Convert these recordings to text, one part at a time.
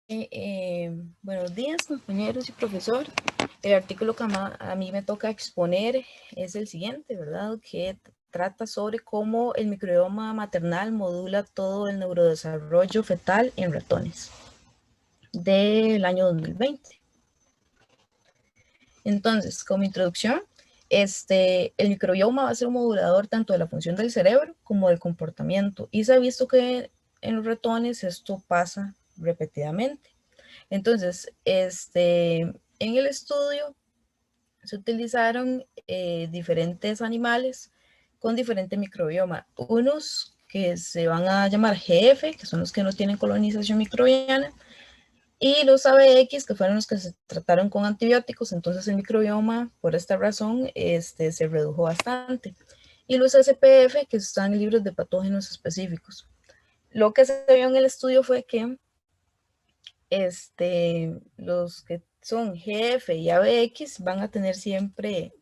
Buenos días, compañeros y profesor. El artículo que a mí me toca exponer es el siguiente, ¿verdad? Que trata sobre cómo el microbioma maternal modula todo el neurodesarrollo fetal en ratones del año 2020. Entonces, como introducción, el microbioma va a ser un modulador tanto de la función del cerebro como del comportamiento. Y se ha visto que en los ratones esto pasa repetidamente. Entonces, en el estudio se utilizaron diferentes animales con diferente microbioma. Unos que se van a llamar GF, que son los que no tienen colonización microbiana, y los ABX, que fueron los que se trataron con antibióticos. Entonces el microbioma, por esta razón, se redujo bastante. Y los SPF, que están libres de patógenos específicos. Lo que se vio en el estudio fue que los que son GF y ABX van a tener siempre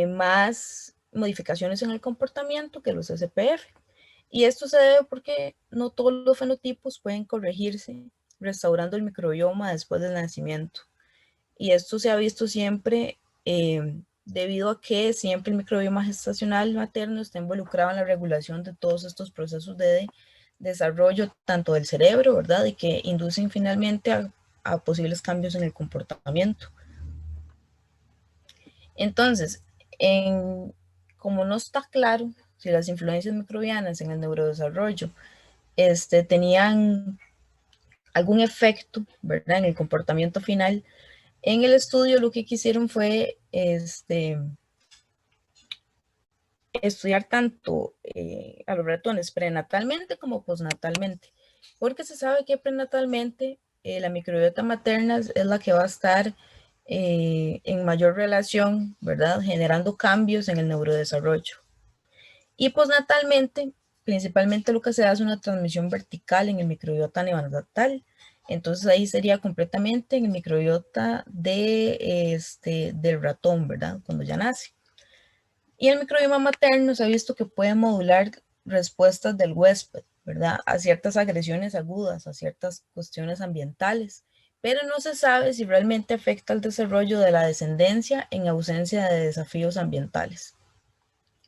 más modificaciones en el comportamiento que los SPF. Y esto se debe porque no todos los fenotipos pueden corregirse restaurando el microbioma después del nacimiento. Y esto se ha visto siempre debido a que siempre el microbioma gestacional materno está involucrado en la regulación de todos estos procesos de desarrollo, tanto del cerebro, ¿verdad? Y que inducen finalmente a posibles cambios en el comportamiento. Entonces, como no está claro si las influencias microbianas en el neurodesarrollo tenían algún efecto, ¿verdad?, en el comportamiento final, en el estudio lo que quisieron fue estudiar tanto a los ratones prenatalmente como postnatalmente, porque se sabe que prenatalmente la microbiota materna es la que va a estar en mayor relación, ¿verdad?, generando cambios en el neurodesarrollo. Y postnatalmente, principalmente lo que se da es una transmisión vertical en el microbiota neonatal. Entonces ahí sería completamente en el microbiota del ratón, ¿verdad?, cuando ya nace. Y el microbioma materno se ha visto que puede modular respuestas del huésped, ¿verdad?, a ciertas agresiones agudas, a ciertas cuestiones ambientales, pero no se sabe si realmente afecta al desarrollo de la descendencia en ausencia de desafíos ambientales.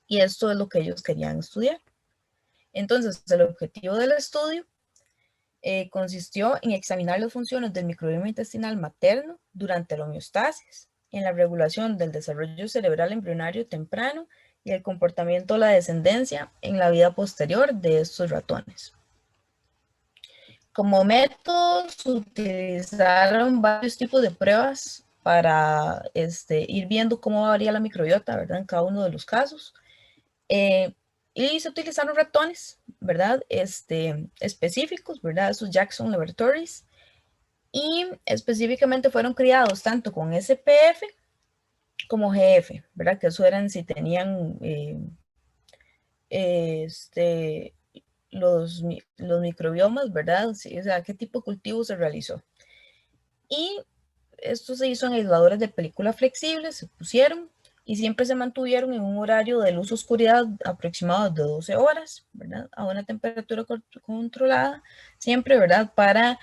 Y esto es lo que ellos querían estudiar. Entonces, el objetivo del estudio consistió en examinar las funciones del microbioma intestinal materno durante la homeostasis, en la regulación del desarrollo cerebral embrionario temprano y el comportamiento de la descendencia en la vida posterior de estos ratones. Como métodos, utilizaron varios tipos de pruebas para ir viendo cómo varía la microbiota, ¿verdad?, en cada uno de los casos. Y se utilizaron ratones, ¿verdad?, específicos, ¿verdad?, esos Jackson Laboratories, y específicamente fueron criados tanto con SPF como GF, ¿verdad?, que eso eran si tenían los microbiomas, ¿verdad?, sí, o sea, qué tipo de cultivo se realizó. Y esto se hizo en aisladores de película flexibles, se pusieron y siempre se mantuvieron en un horario de luz oscuridad aproximado de 12 horas, ¿verdad?, a una temperatura controlada, siempre, ¿verdad?, para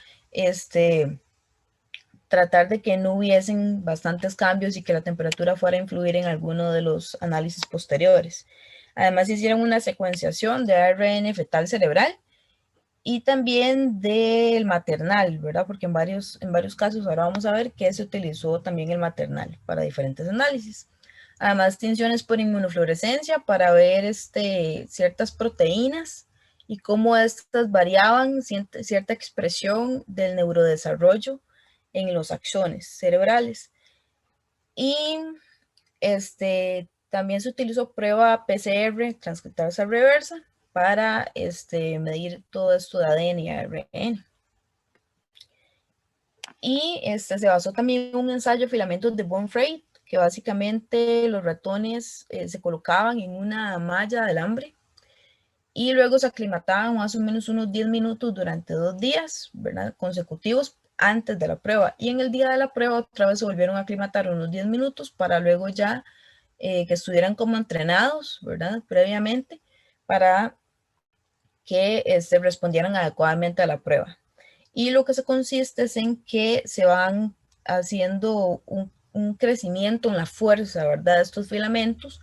tratar de que no hubiesen bastantes cambios y que la temperatura fuera a influir en alguno de los análisis posteriores. Además, hicieron una secuenciación de ARN fetal cerebral y también del maternal, ¿verdad? Porque en varios casos ahora vamos a ver que se utilizó también el maternal para diferentes análisis. Además, tinciones por inmunofluorescencia para ver ciertas proteínas y cómo estas variaban cierta expresión del neurodesarrollo en los axones cerebrales. Y también se utilizó prueba PCR, transcriptasa reversa, para medir todo esto de ADN y ARN. Y se basó también en un ensayo de filamentos de von Frey, que básicamente los ratones se colocaban en una malla de alambre y luego se aclimataban más o menos unos 10 minutos durante 2 días, ¿verdad?, consecutivos antes de la prueba. Y en el día de la prueba otra vez se volvieron a aclimatar unos 10 minutos para luego ya que estuvieran como entrenados, ¿verdad?, previamente, para que respondieran adecuadamente a la prueba. y lo que se consiste es en que se van haciendo un crecimiento en la fuerza, ¿verdad? De estos filamentos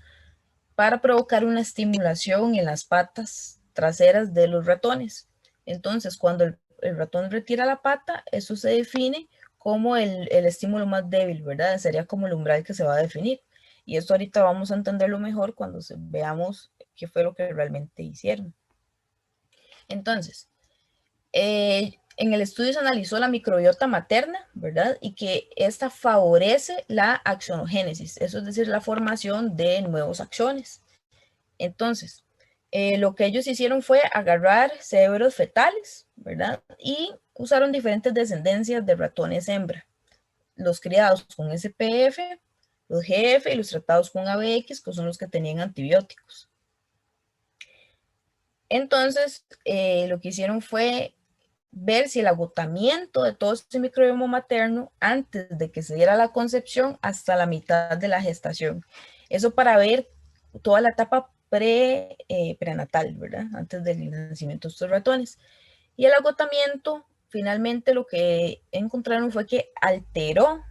para provocar una estimulación en las patas traseras de los ratones. Entonces, cuando el ratón retira la pata, eso se define como el estímulo más débil, ¿verdad? Sería como el umbral que se va a definir. Y esto ahorita vamos a entenderlo mejor cuando veamos qué fue lo que realmente hicieron. Entonces, en el estudio se analizó la microbiota materna, ¿verdad? Y que esta favorece la axonogénesis, eso es decir, la formación de nuevos axones. Entonces, lo que ellos hicieron fue agarrar cerebros fetales, ¿verdad? Y usaron diferentes descendencias de ratones hembra. Los criados con SPF, los GF y los tratados con ABX, que son los que tenían antibióticos. Entonces, lo que hicieron fue ver si el agotamiento de todo este microbioma materno antes de que se diera la concepción hasta la mitad de la gestación. Eso para ver toda la etapa prenatal, ¿verdad? Antes del nacimiento de estos ratones. Y el agotamiento, finalmente lo que encontraron fue que alteró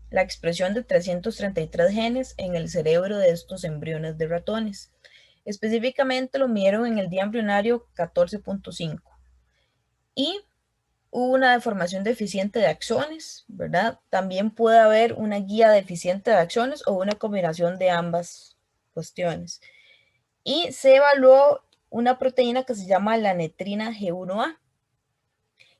la expresión de 333 genes en el cerebro de estos embriones de ratones. Específicamente lo midieron en el día embrionario 14.5. Y hubo una deformación deficiente de axones, ¿verdad? También puede haber una guía deficiente de axones o una combinación de ambas cuestiones. Y se evaluó una proteína que se llama la netrina G1A,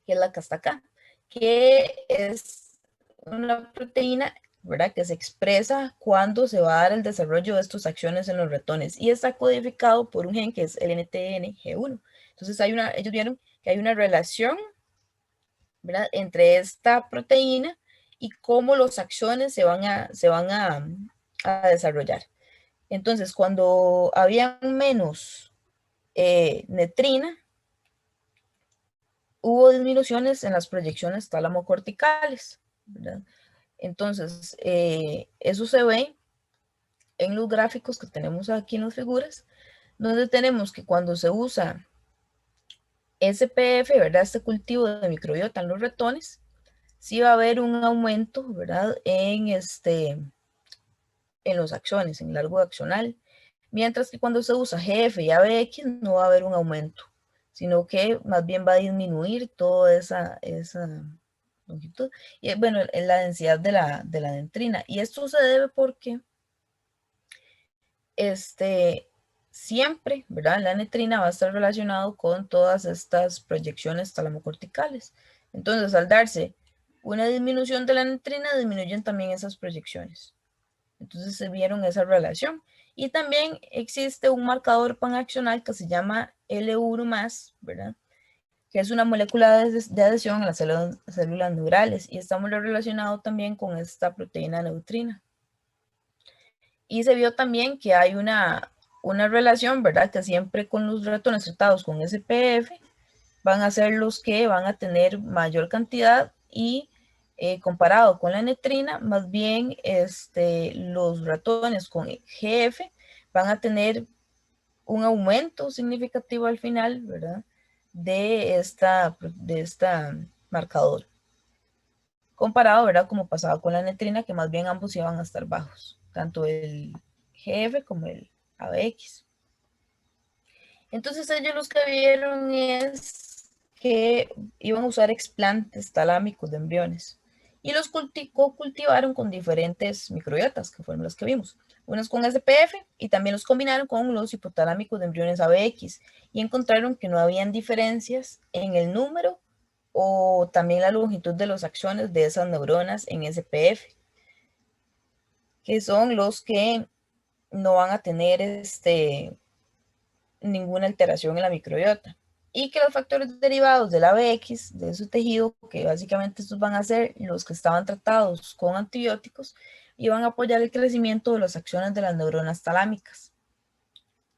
que es la que está acá, que es una proteína, ¿verdad?, que se expresa cuando se va a dar el desarrollo de estos axones en los ratones y está codificado por un gen que es el NTNG1. Entonces ellos vieron que hay una relación, ¿verdad?, entre esta proteína y cómo los axones se van a desarrollar. Entonces, cuando había menos netrina, hubo disminuciones en las proyecciones tálamo-corticales, ¿verdad? Entonces, eso se ve en los gráficos que tenemos aquí en las figuras, donde tenemos que cuando se usa SPF, ¿verdad?, este cultivo de microbiota en los ratones, sí va a haber un aumento, ¿verdad?, en los axones, en el largo axonal, mientras que cuando se usa GF y ABX no va a haber un aumento, sino que más bien va a disminuir toda esa longitud y bueno, en la densidad de la dentrina. Y esto se debe porque siempre, ¿verdad?, la netrina va a estar relacionado con todas estas proyecciones talamocorticales. Entonces, al darse una disminución de la netrina, disminuyen también esas proyecciones. Entonces se vieron esa relación. Y también existe un marcador panaccional que se llama L1+, ¿verdad?, que es una molécula de adhesión a las células neurales y está muy relacionado también con esta proteína neutrina. Y se vio también que hay una relación, ¿verdad?, que siempre con los ratones tratados con SPF van a ser los que van a tener mayor cantidad y comparado con la netrina, más bien los ratones con GF van a tener un aumento significativo al final, ¿verdad?, de esta marcador. Comparado, ¿verdad?, como pasaba con la netrina, que más bien ambos iban a estar bajos, tanto el GF como el ABX. Entonces ellos los que vieron es que iban a usar explantes talámicos de embriones y los cultivaron con diferentes microbiotas, que fueron los que vimos. Unos con SPF y también los combinaron con los hipotalámicos de embriones ABX y encontraron que no habían diferencias en el número o también la longitud de los axones de esas neuronas en SPF, que son los que no van a tener ninguna alteración en la microbiota. Y que los factores derivados del ABX, de su tejido, que básicamente estos van a ser los que estaban tratados con antibióticos, iban a apoyar el crecimiento de las acciones de las neuronas talámicas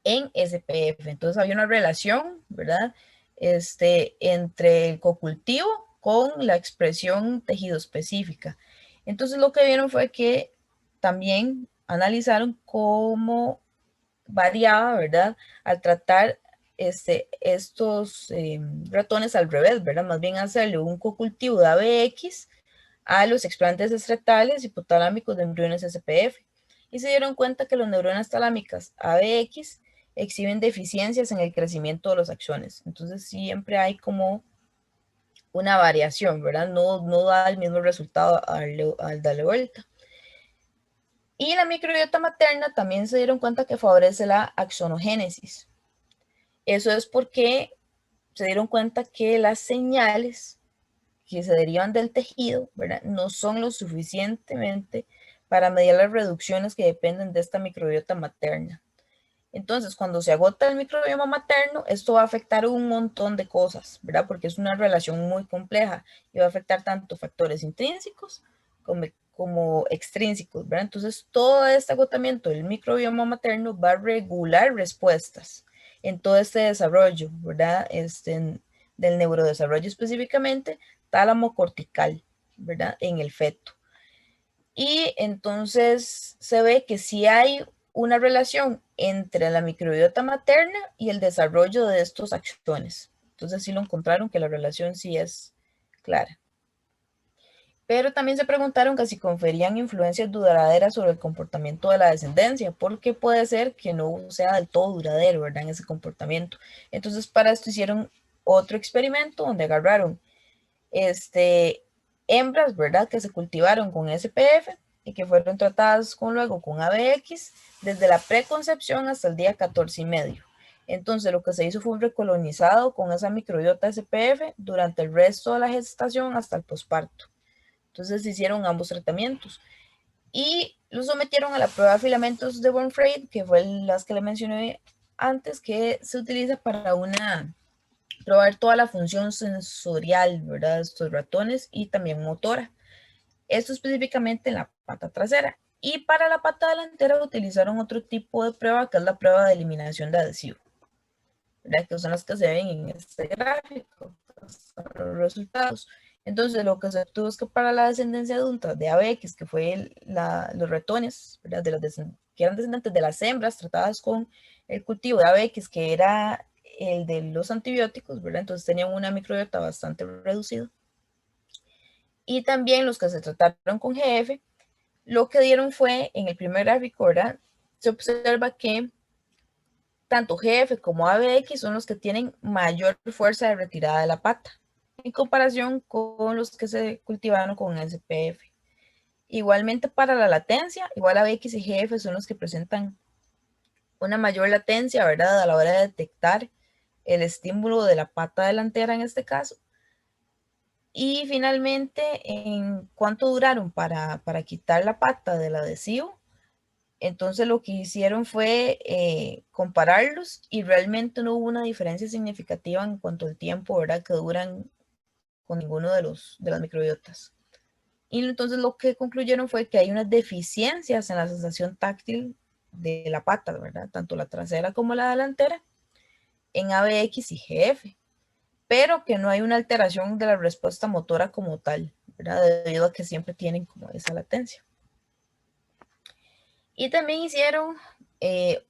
en SPF. Entonces había una relación, ¿verdad?, entre el cocultivo con la expresión tejido específica. Entonces lo que vieron fue que también analizaron cómo variaba, ¿verdad?, al tratar estos ratones al revés, ¿verdad? Más bien hacerle un cocultivo de ABX a los explantes estretales hipotalámicos de embriones SPF. Y se dieron cuenta que las neuronas talámicas ABX exhiben deficiencias en el crecimiento de los axones. Entonces siempre hay como una variación, ¿verdad? No da el mismo resultado al darle vuelta. Y la microbiota materna también se dieron cuenta que favorece la axonogénesis. Eso es porque se dieron cuenta que las señales que se derivan del tejido, ¿verdad? No son lo suficientemente para medir las reducciones que dependen de esta microbiota materna. Entonces, cuando se agota el microbioma materno, esto va a afectar un montón de cosas, ¿verdad? Porque es una relación muy compleja y va a afectar tanto factores intrínsecos como extrínsecos, ¿verdad? Entonces, todo este agotamiento del microbioma materno va a regular respuestas en todo este desarrollo, ¿verdad? Del neurodesarrollo específicamente, tálamo cortical, ¿verdad? En el feto. Y entonces se ve que sí hay una relación entre la microbiota materna y el desarrollo de estos axones. Entonces sí lo encontraron que la relación sí es clara. Pero también se preguntaron que si conferían influencias duraderas sobre el comportamiento de la descendencia, porque puede ser que no sea del todo duradero, ¿verdad? En ese comportamiento. Entonces para esto hicieron otro experimento donde agarraron hembras, ¿verdad? Que se cultivaron con SPF y que fueron tratadas luego con ABX desde la preconcepción hasta el día 14 y medio. Entonces lo que se hizo fue un recolonizado con esa microbiota SPF durante el resto de la gestación hasta el posparto. Entonces se hicieron ambos tratamientos y lo sometieron a la prueba de filamentos de Born-Frey, que fue las que le mencioné antes, que se utiliza para probar toda la función sensorial, ¿verdad? De estos ratones y también motora. Esto específicamente en la pata trasera. Y para la pata delantera utilizaron otro tipo de prueba, que es la prueba de eliminación de adhesivo, ¿verdad? Que son las que se ven en este gráfico, los resultados. Entonces, lo que se obtuvo es que para la descendencia adulta de ABX, que fue los ratones, ¿verdad? Que eran descendientes de las hembras tratadas con el cultivo de ABX, que era el de los antibióticos, ¿verdad? Entonces tenían una microbiota bastante reducida. Y también los que se trataron con GF, lo que dieron fue, en el primer gráfico, ¿verdad? Se observa que tanto GF como ABX son los que tienen mayor fuerza de retirada de la pata, en comparación con los que se cultivaron con SPF. Igualmente para la latencia, igual ABX y GF son los que presentan una mayor latencia, ¿verdad? A la hora de detectar el estímulo de la pata delantera en este caso. Y finalmente, en cuánto duraron para quitar la pata del adhesivo. Entonces lo que hicieron fue compararlos y realmente no hubo una diferencia significativa en cuanto al tiempo, ¿verdad? Que duran con ninguno de las microbiotas. Y entonces lo que concluyeron fue que hay unas deficiencias en la sensación táctil de la pata, ¿verdad? Tanto la trasera como la delantera en ABX y GF, pero que no hay una alteración de la respuesta motora como tal, ¿verdad? Debido a que siempre tienen como esa latencia. Y también hicieron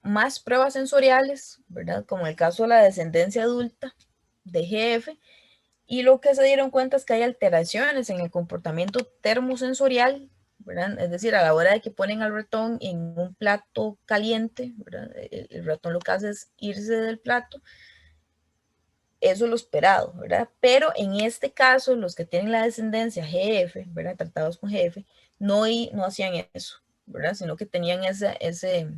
más pruebas sensoriales, ¿verdad? Como el caso de la descendencia adulta de GF, y lo que se dieron cuenta es que hay alteraciones en el comportamiento termosensorial, ¿verdad? Es decir, a la hora de que ponen al ratón en un plato caliente, ¿verdad? El ratón lo que hace es irse del plato. Eso es lo esperado, ¿verdad? Pero en este caso, los que tienen la descendencia GF, ¿verdad? Tratados con GF, no hacían eso, ¿verdad? Sino que tenían ese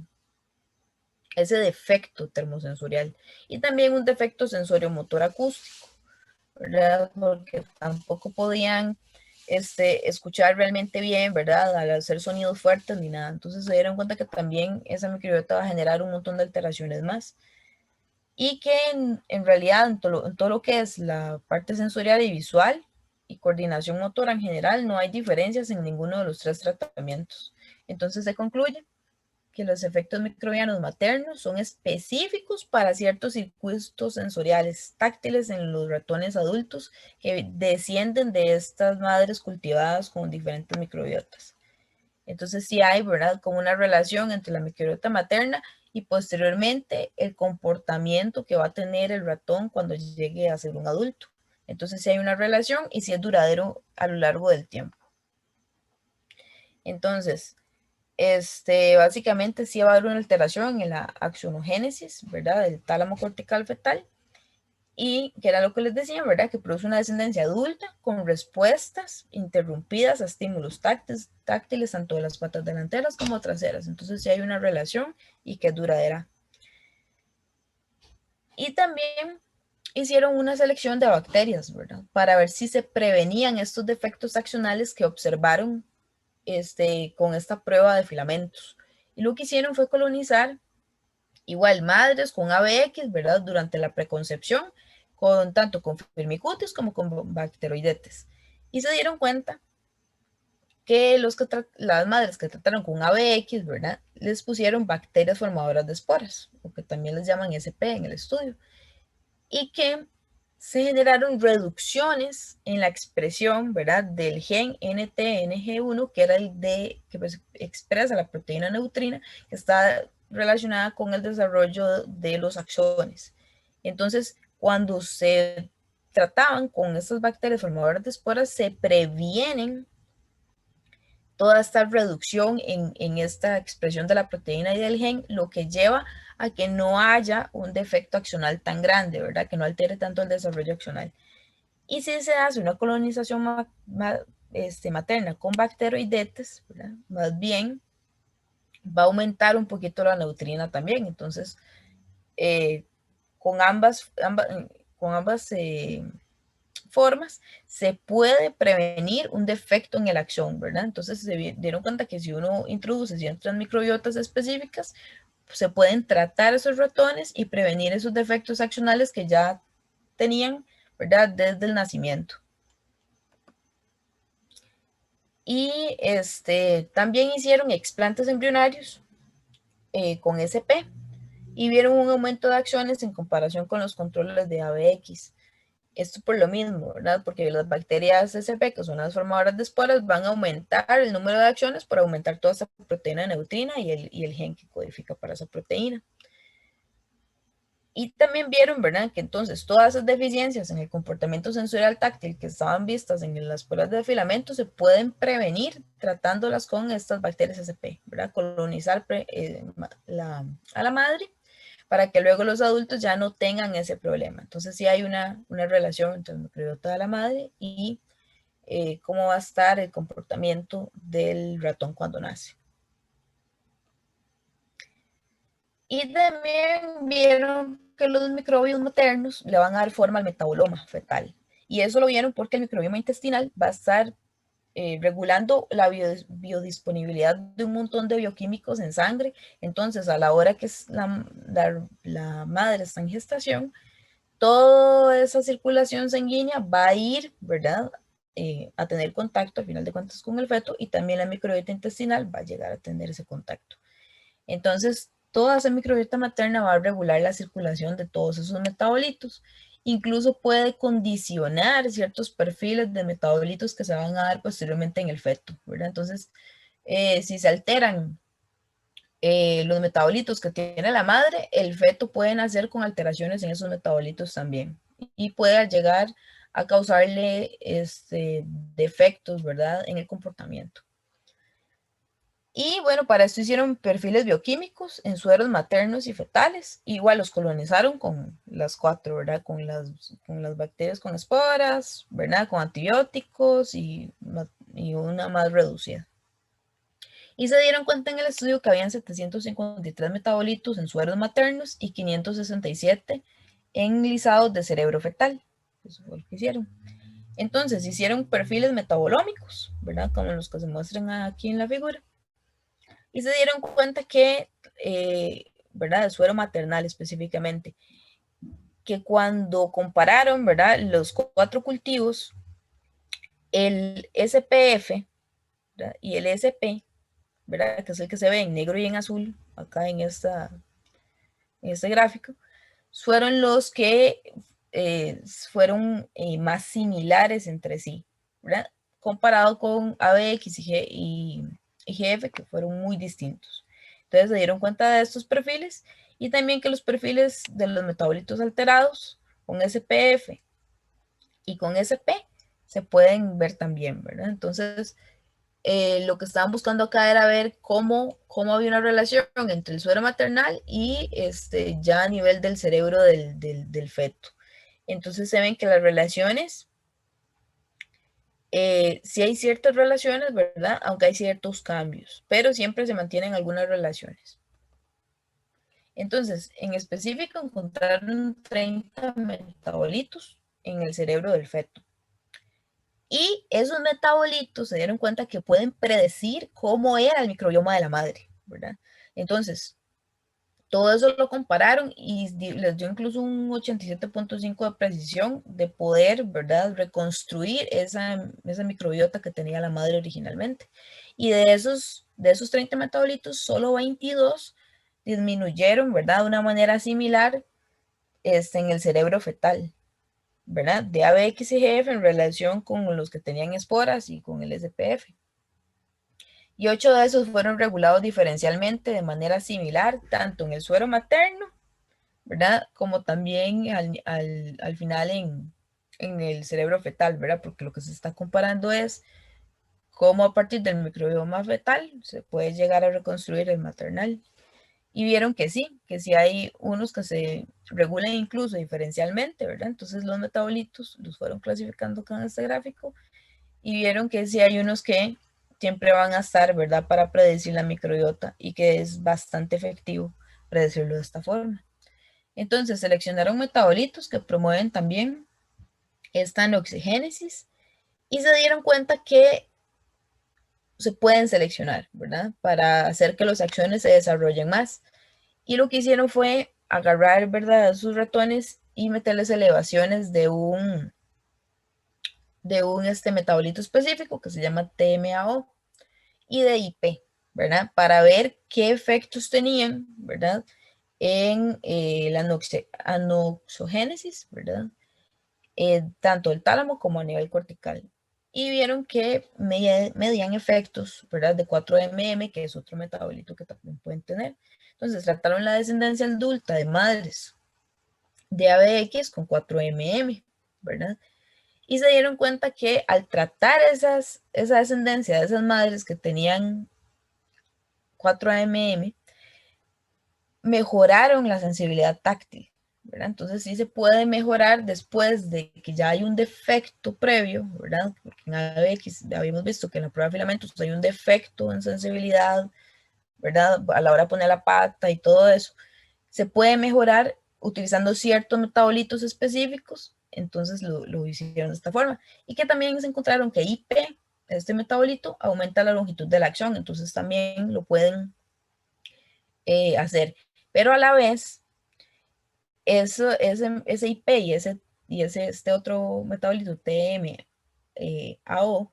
defecto termosensorial y también un defecto sensorio-motor acústico, ¿verdad? Porque tampoco podían escuchar realmente bien, ¿verdad? Al hacer sonidos fuertes ni nada. Entonces se dieron cuenta que también esa microbiota va a generar un montón de alteraciones más. Y que en realidad en todo lo que es la parte sensorial y visual y coordinación motora en general no hay diferencias en ninguno de los tres tratamientos. Entonces se concluye que los efectos microbianos maternos son específicos para ciertos circuitos sensoriales táctiles en los ratones adultos que descienden de estas madres cultivadas con diferentes microbiotas. Entonces sí hay, ¿verdad? Como una relación entre la microbiota materna y posteriormente el comportamiento que va a tener el ratón cuando llegue a ser un adulto. Entonces, si hay una relación y si es duradero a lo largo del tiempo. Entonces, básicamente sí va a haber una alteración en la axonogénesis, ¿verdad? Del tálamo cortical fetal. Y que era lo que les decía, ¿verdad? Que produce una descendencia adulta con respuestas interrumpidas a estímulos táctiles tanto de las patas delanteras como traseras. Entonces sí hay una relación y que es duradera. Y también hicieron una selección de bacterias, ¿verdad? Para ver si se prevenían estos defectos accionales que observaron con esta prueba de filamentos. Y lo que hicieron fue colonizar igual madres con ABX, ¿verdad? Durante la preconcepción, tanto con firmicutes como con bacteroidetes. Y se dieron cuenta que las madres que trataron con ABX, ¿verdad? Les pusieron bacterias formadoras de esporas, o que también les llaman SP en el estudio, y que se generaron reducciones en la expresión, ¿verdad? Del gen NTNG1, que era que pues, expresa la proteína neutrina, que está relacionada con el desarrollo de los axones. Entonces, cuando se trataban con estas bacterias formadoras de esporas, se previenen toda esta reducción en esta expresión de la proteína y del gen, lo que lleva a que no haya un defecto accional tan grande, ¿verdad? Que no altere tanto el desarrollo accional. Y si se hace una colonización materna con bacteroidetes, ¿verdad? Más bien va a aumentar un poquito la neutrina también. Entonces, con ambas formas se puede prevenir un defecto en el axón, ¿verdad? Entonces se dieron cuenta que si uno introduce ciertas microbiotas específicas, se pueden tratar esos ratones y prevenir esos defectos accionales que ya tenían, ¿verdad? Desde el nacimiento. Y también hicieron explantes embrionarios con SP y vieron un aumento de acciones en comparación con los controles de ABX. Esto por lo mismo, ¿verdad? Porque las bacterias SP, que son las formadoras de esporas, van a aumentar el número de acciones por aumentar toda esa proteína neutrina y el gen que codifica para esa proteína. Y también vieron, ¿verdad? Que entonces todas esas deficiencias en el comportamiento sensorial táctil que estaban vistas en las pruebas de filamento se pueden prevenir tratándolas con estas bacterias SP, ¿verdad? Colonizar a la madre para que luego los adultos ya no tengan ese problema. Entonces sí hay una relación entre el microbiota de la madre y cómo va a estar el comportamiento del ratón cuando nace. Y también vieron que los microbios maternos le van a dar forma al metaboloma fetal. Y eso lo vieron porque el microbioma intestinal va a estar regulando la biodisponibilidad de un montón de bioquímicos en sangre. Entonces, a la hora que la madre está en gestación, toda esa circulación sanguínea va a ir, ¿verdad? A tener contacto, al final de cuentas, con el feto y también la microbiota intestinal va a llegar a tener ese contacto. Entonces, toda esa microbiota materna va a regular la circulación de todos esos metabolitos. Incluso puede condicionar ciertos perfiles de metabolitos que se van a dar posteriormente en el feto, ¿verdad? Entonces, si se alteran los metabolitos que tiene la madre, el feto puede nacer con alteraciones en esos metabolitos también y puede llegar a causarle defectos, ¿verdad? En el comportamiento. Y bueno, para esto hicieron perfiles bioquímicos en sueros maternos y fetales. Igual los colonizaron con las 4, ¿verdad? Con las bacterias con esporas, ¿verdad? Con antibióticos y una más reducida. Y se dieron cuenta en el estudio que habían 753 metabolitos en sueros maternos y 567 en lisados de cerebro fetal. Eso fue lo que hicieron. Entonces hicieron perfiles metabolómicos, ¿verdad? Como los que se muestran aquí en la figura. Y se dieron cuenta que, ¿verdad? El suero maternal específicamente, que cuando compararon, ¿verdad? Los 4 cultivos, el SPF, ¿verdad? Y el SP, ¿verdad? Que es el que se ve en negro y en azul, acá en este gráfico, fueron los que fueron más similares entre sí, ¿verdad? Comparado con ABX y GF, que fueron muy distintos. Ustedes se dieron cuenta de estos perfiles y también que los perfiles de los metabolitos alterados con SPF y con SP se pueden ver también, ¿verdad? Entonces, lo que estaban buscando acá era ver cómo había una relación entre el suero maternal y ya a nivel del cerebro del feto. Entonces se ven que las relaciones, sí hay ciertas relaciones, ¿verdad? Aunque hay ciertos cambios, pero siempre se mantienen algunas relaciones. Entonces, en específico, encontraron 30 metabolitos en el cerebro del feto. Y esos metabolitos se dieron cuenta que pueden predecir cómo era el microbioma de la madre, ¿verdad? Entonces, todo eso lo compararon y les dio incluso un 87.5 de precisión de poder, ¿verdad?, reconstruir esa microbiota que tenía la madre originalmente. Y de esos 30 metabolitos, solo 22 disminuyeron, ¿verdad?, de una manera similar en el cerebro fetal, ¿verdad? De ABX y GF en relación con los que tenían esporas y con el SPF. Y 8 de esos fueron regulados diferencialmente de manera similar, tanto en el suero materno, ¿verdad? Como también al final en el cerebro fetal, ¿verdad? Porque lo que se está comparando es cómo a partir del microbioma fetal se puede llegar a reconstruir el maternal. Y vieron que sí hay unos que se regulan incluso diferencialmente, ¿verdad? Entonces los metabolitos los fueron clasificando con este gráfico y vieron que sí hay unos que siempre van a estar, ¿verdad? Para predecir la microbiota y que es bastante efectivo predecirlo de esta forma. Entonces seleccionaron metabolitos que promueven también esta anoxigénesis y se dieron cuenta que se pueden seleccionar, ¿verdad? Para hacer que las acciones se desarrollen más. Y lo que hicieron fue agarrar, ¿verdad?, sus ratones y meterles elevaciones de un metabolito específico que se llama TMAO y de IP, ¿verdad? Para ver qué efectos tenían, ¿verdad?, en la anoxogénesis, ¿verdad? Tanto el tálamo como a nivel cortical. Y vieron que medían efectos, ¿verdad?, de 4-MM, que es otro metabolito que también pueden tener. Entonces trataron la descendencia adulta de madres de ABX con 4-MM, ¿verdad? Y se dieron cuenta que al tratar esa descendencia de esas madres que tenían 4-MM, mejoraron la sensibilidad táctil, ¿verdad? Entonces sí se puede mejorar después de que ya hay un defecto previo, ¿verdad? Porque en ABX habíamos visto que en la prueba de filamentos hay un defecto en sensibilidad, ¿verdad? A la hora de poner la pata y todo eso. Se puede mejorar utilizando ciertos metabolitos específicos, entonces lo hicieron de esta forma. Y que también se encontraron que IP, este metabolito, aumenta la longitud de la acción, entonces también lo pueden hacer. Pero a la vez, ese IP este otro metabolito TMAO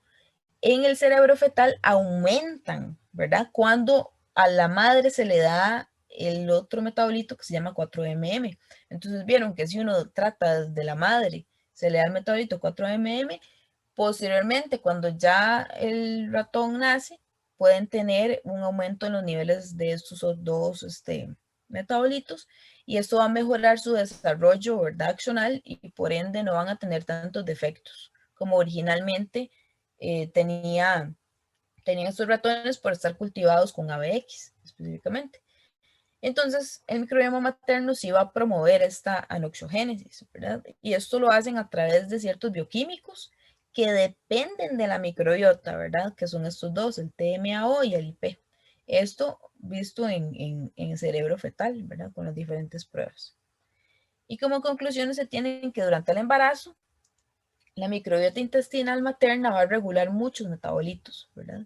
en el cerebro fetal aumentan, ¿verdad? Cuando a la madre se le da el otro metabolito que se llama 4-MM. Entonces vieron que si uno trata de la madre, se le da el metabolito 4-MM, posteriormente cuando ya el ratón nace, pueden tener un aumento en los niveles de estos dos metabolitos y esto va a mejorar su desarrollo, ¿verdad?, accional y por ende no van a tener tantos defectos como originalmente tenían estos ratones por estar cultivados con ABX específicamente. Entonces, el microbioma materno sí va a promover esta anoxogénesis, ¿verdad? Y esto lo hacen a través de ciertos bioquímicos que dependen de la microbiota, ¿verdad? Que son estos dos, el TMAO y el IP. Esto visto en el cerebro fetal, ¿verdad? Con las diferentes pruebas. Y como conclusiones se tienen que durante el embarazo, la microbiota intestinal materna va a regular muchos metabolitos, ¿verdad?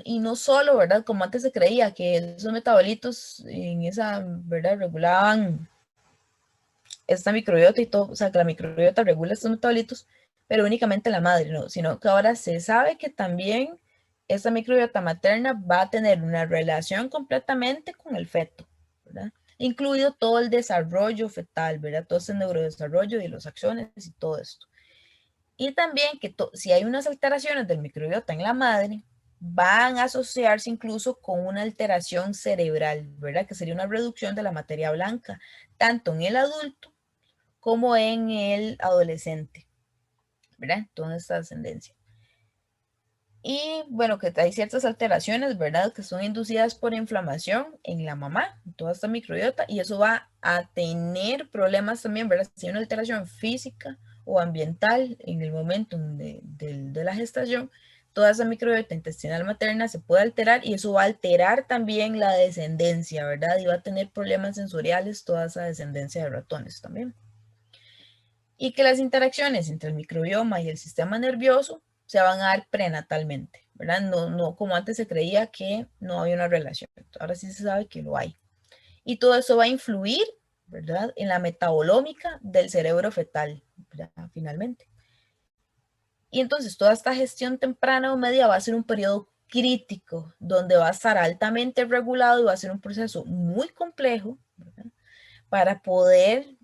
Y no solo, ¿verdad? Como antes se creía que esos metabolitos en esa, ¿verdad?, regulaban esta microbiota y todo, o sea, que la microbiota regula estos metabolitos, pero únicamente la madre, no, sino que ahora se sabe que también esta microbiota materna va a tener una relación completamente con el feto, ¿verdad? Incluido todo el desarrollo fetal, ¿verdad? Todo ese neurodesarrollo y los axones y todo esto. Y también que si hay unas alteraciones del microbiota en la madre, van a asociarse incluso con una alteración cerebral, ¿verdad? Que sería una reducción de la materia blanca, tanto en el adulto como en el adolescente, ¿verdad? Toda esta ascendencia. Y bueno, que hay ciertas alteraciones, ¿verdad? Que son inducidas por inflamación en la mamá, toda esta microbiota, y eso va a tener problemas también, ¿verdad? Si hay una alteración física o ambiental en el momento de la gestación, toda esa microbiota intestinal materna se puede alterar y eso va a alterar también la descendencia, ¿verdad? Y va a tener problemas sensoriales toda esa descendencia de ratones también. Y que las interacciones entre el microbioma y el sistema nervioso se van a dar prenatalmente, ¿verdad? No como antes se creía que no había una relación. Ahora sí se sabe que lo hay. Y todo eso va a influir, ¿verdad? En la metabolómica del cerebro fetal, ¿verdad? Finalmente. Y entonces toda esta gestión temprana o media va a ser un periodo crítico, donde va a estar altamente regulado y va a ser un proceso muy complejo, ¿verdad? Para poder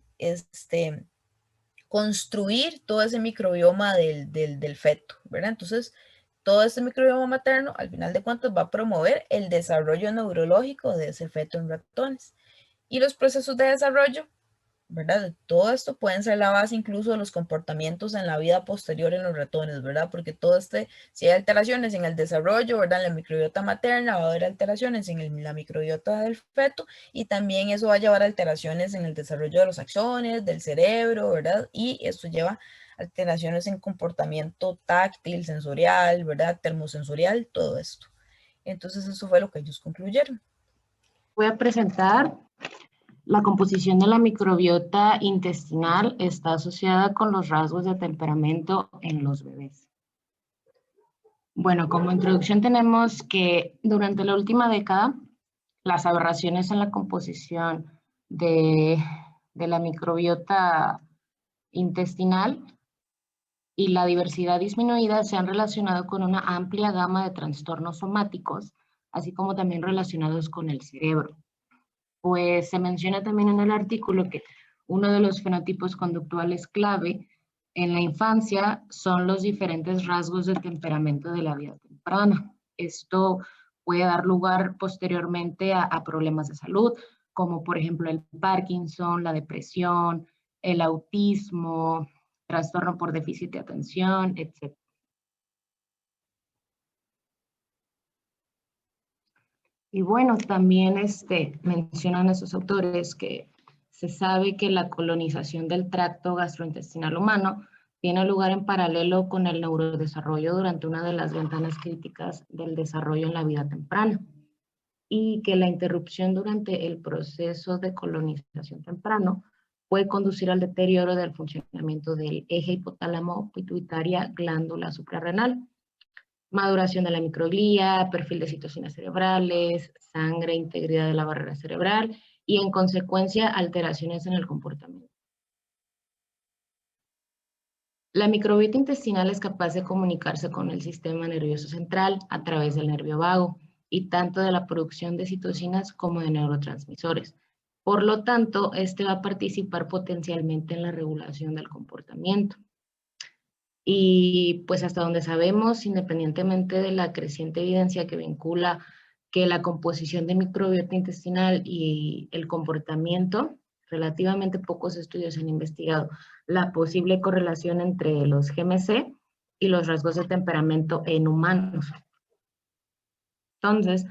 construir todo ese microbioma del feto, ¿verdad? Entonces, todo ese microbioma materno, al final de cuentas, va a promover el desarrollo neurológico de ese feto en ratones. Y los procesos de desarrollo, ¿verdad? Todo esto pueden ser la base incluso de los comportamientos en la vida posterior en los ratones, ¿verdad? Porque si hay alteraciones en el desarrollo, ¿verdad? En la microbiota materna, va a haber alteraciones en la microbiota del feto y también eso va a llevar a alteraciones en el desarrollo de los axones, del cerebro, ¿verdad? Y esto lleva alteraciones en comportamiento táctil, sensorial, ¿verdad? Termosensorial, todo esto. Entonces eso fue lo que ellos concluyeron. Voy a presentar la composición de la microbiota intestinal está asociada con los rasgos de temperamento en los bebés. Bueno, como introducción tenemos que durante la última década, las aberraciones en la composición de la microbiota intestinal y la diversidad disminuida se han relacionado con una amplia gama de trastornos somáticos, así como también relacionados con el cerebro. Pues se menciona también en el artículo que uno de los fenotipos conductuales clave en la infancia son los diferentes rasgos de temperamento de la vida temprana. Esto puede dar lugar posteriormente a problemas de salud, como por ejemplo el Parkinson, la depresión, el autismo, trastorno por déficit de atención, etc. Y bueno, también mencionan esos autores que se sabe que la colonización del tracto gastrointestinal humano tiene lugar en paralelo con el neurodesarrollo durante una de las ventanas críticas del desarrollo en la vida temprana y que la interrupción durante el proceso de colonización temprano puede conducir al deterioro del funcionamiento del eje hipotálamo pituitaria glándula suprarrenal, maduración de la microglía, perfil de citocinas cerebrales, sangre, integridad de la barrera cerebral y en consecuencia alteraciones en el comportamiento. La microbiota intestinal es capaz de comunicarse con el sistema nervioso central a través del nervio vago y tanto de la producción de citocinas como de neurotransmisores. Por lo tanto, este va a participar potencialmente en la regulación del comportamiento. Y pues hasta donde sabemos, independientemente de la creciente evidencia que vincula que la composición de microbiota intestinal y el comportamiento, relativamente pocos estudios han investigado la posible correlación entre los GMC y los rasgos de temperamento en humanos. Entonces,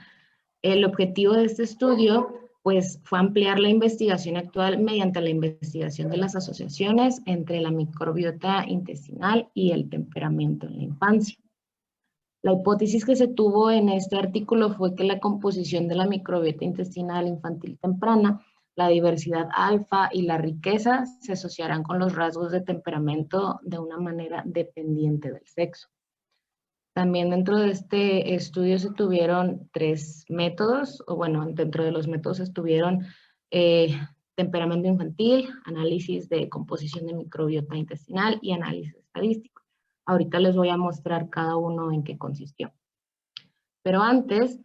el objetivo de este estudio pues fue ampliar la investigación actual mediante la investigación de las asociaciones entre la microbiota intestinal y el temperamento en la infancia. La hipótesis que se tuvo en este artículo fue que la composición de la microbiota intestinal infantil temprana, la diversidad alfa y la riqueza se asociarán con los rasgos de temperamento de una manera dependiente del sexo. También dentro de este estudio se tuvieron 3 métodos, o bueno, dentro de los métodos estuvieron temperamento infantil, análisis de composición de microbiota intestinal y análisis estadístico. Ahorita les voy a mostrar cada uno en qué consistió. Pero antes,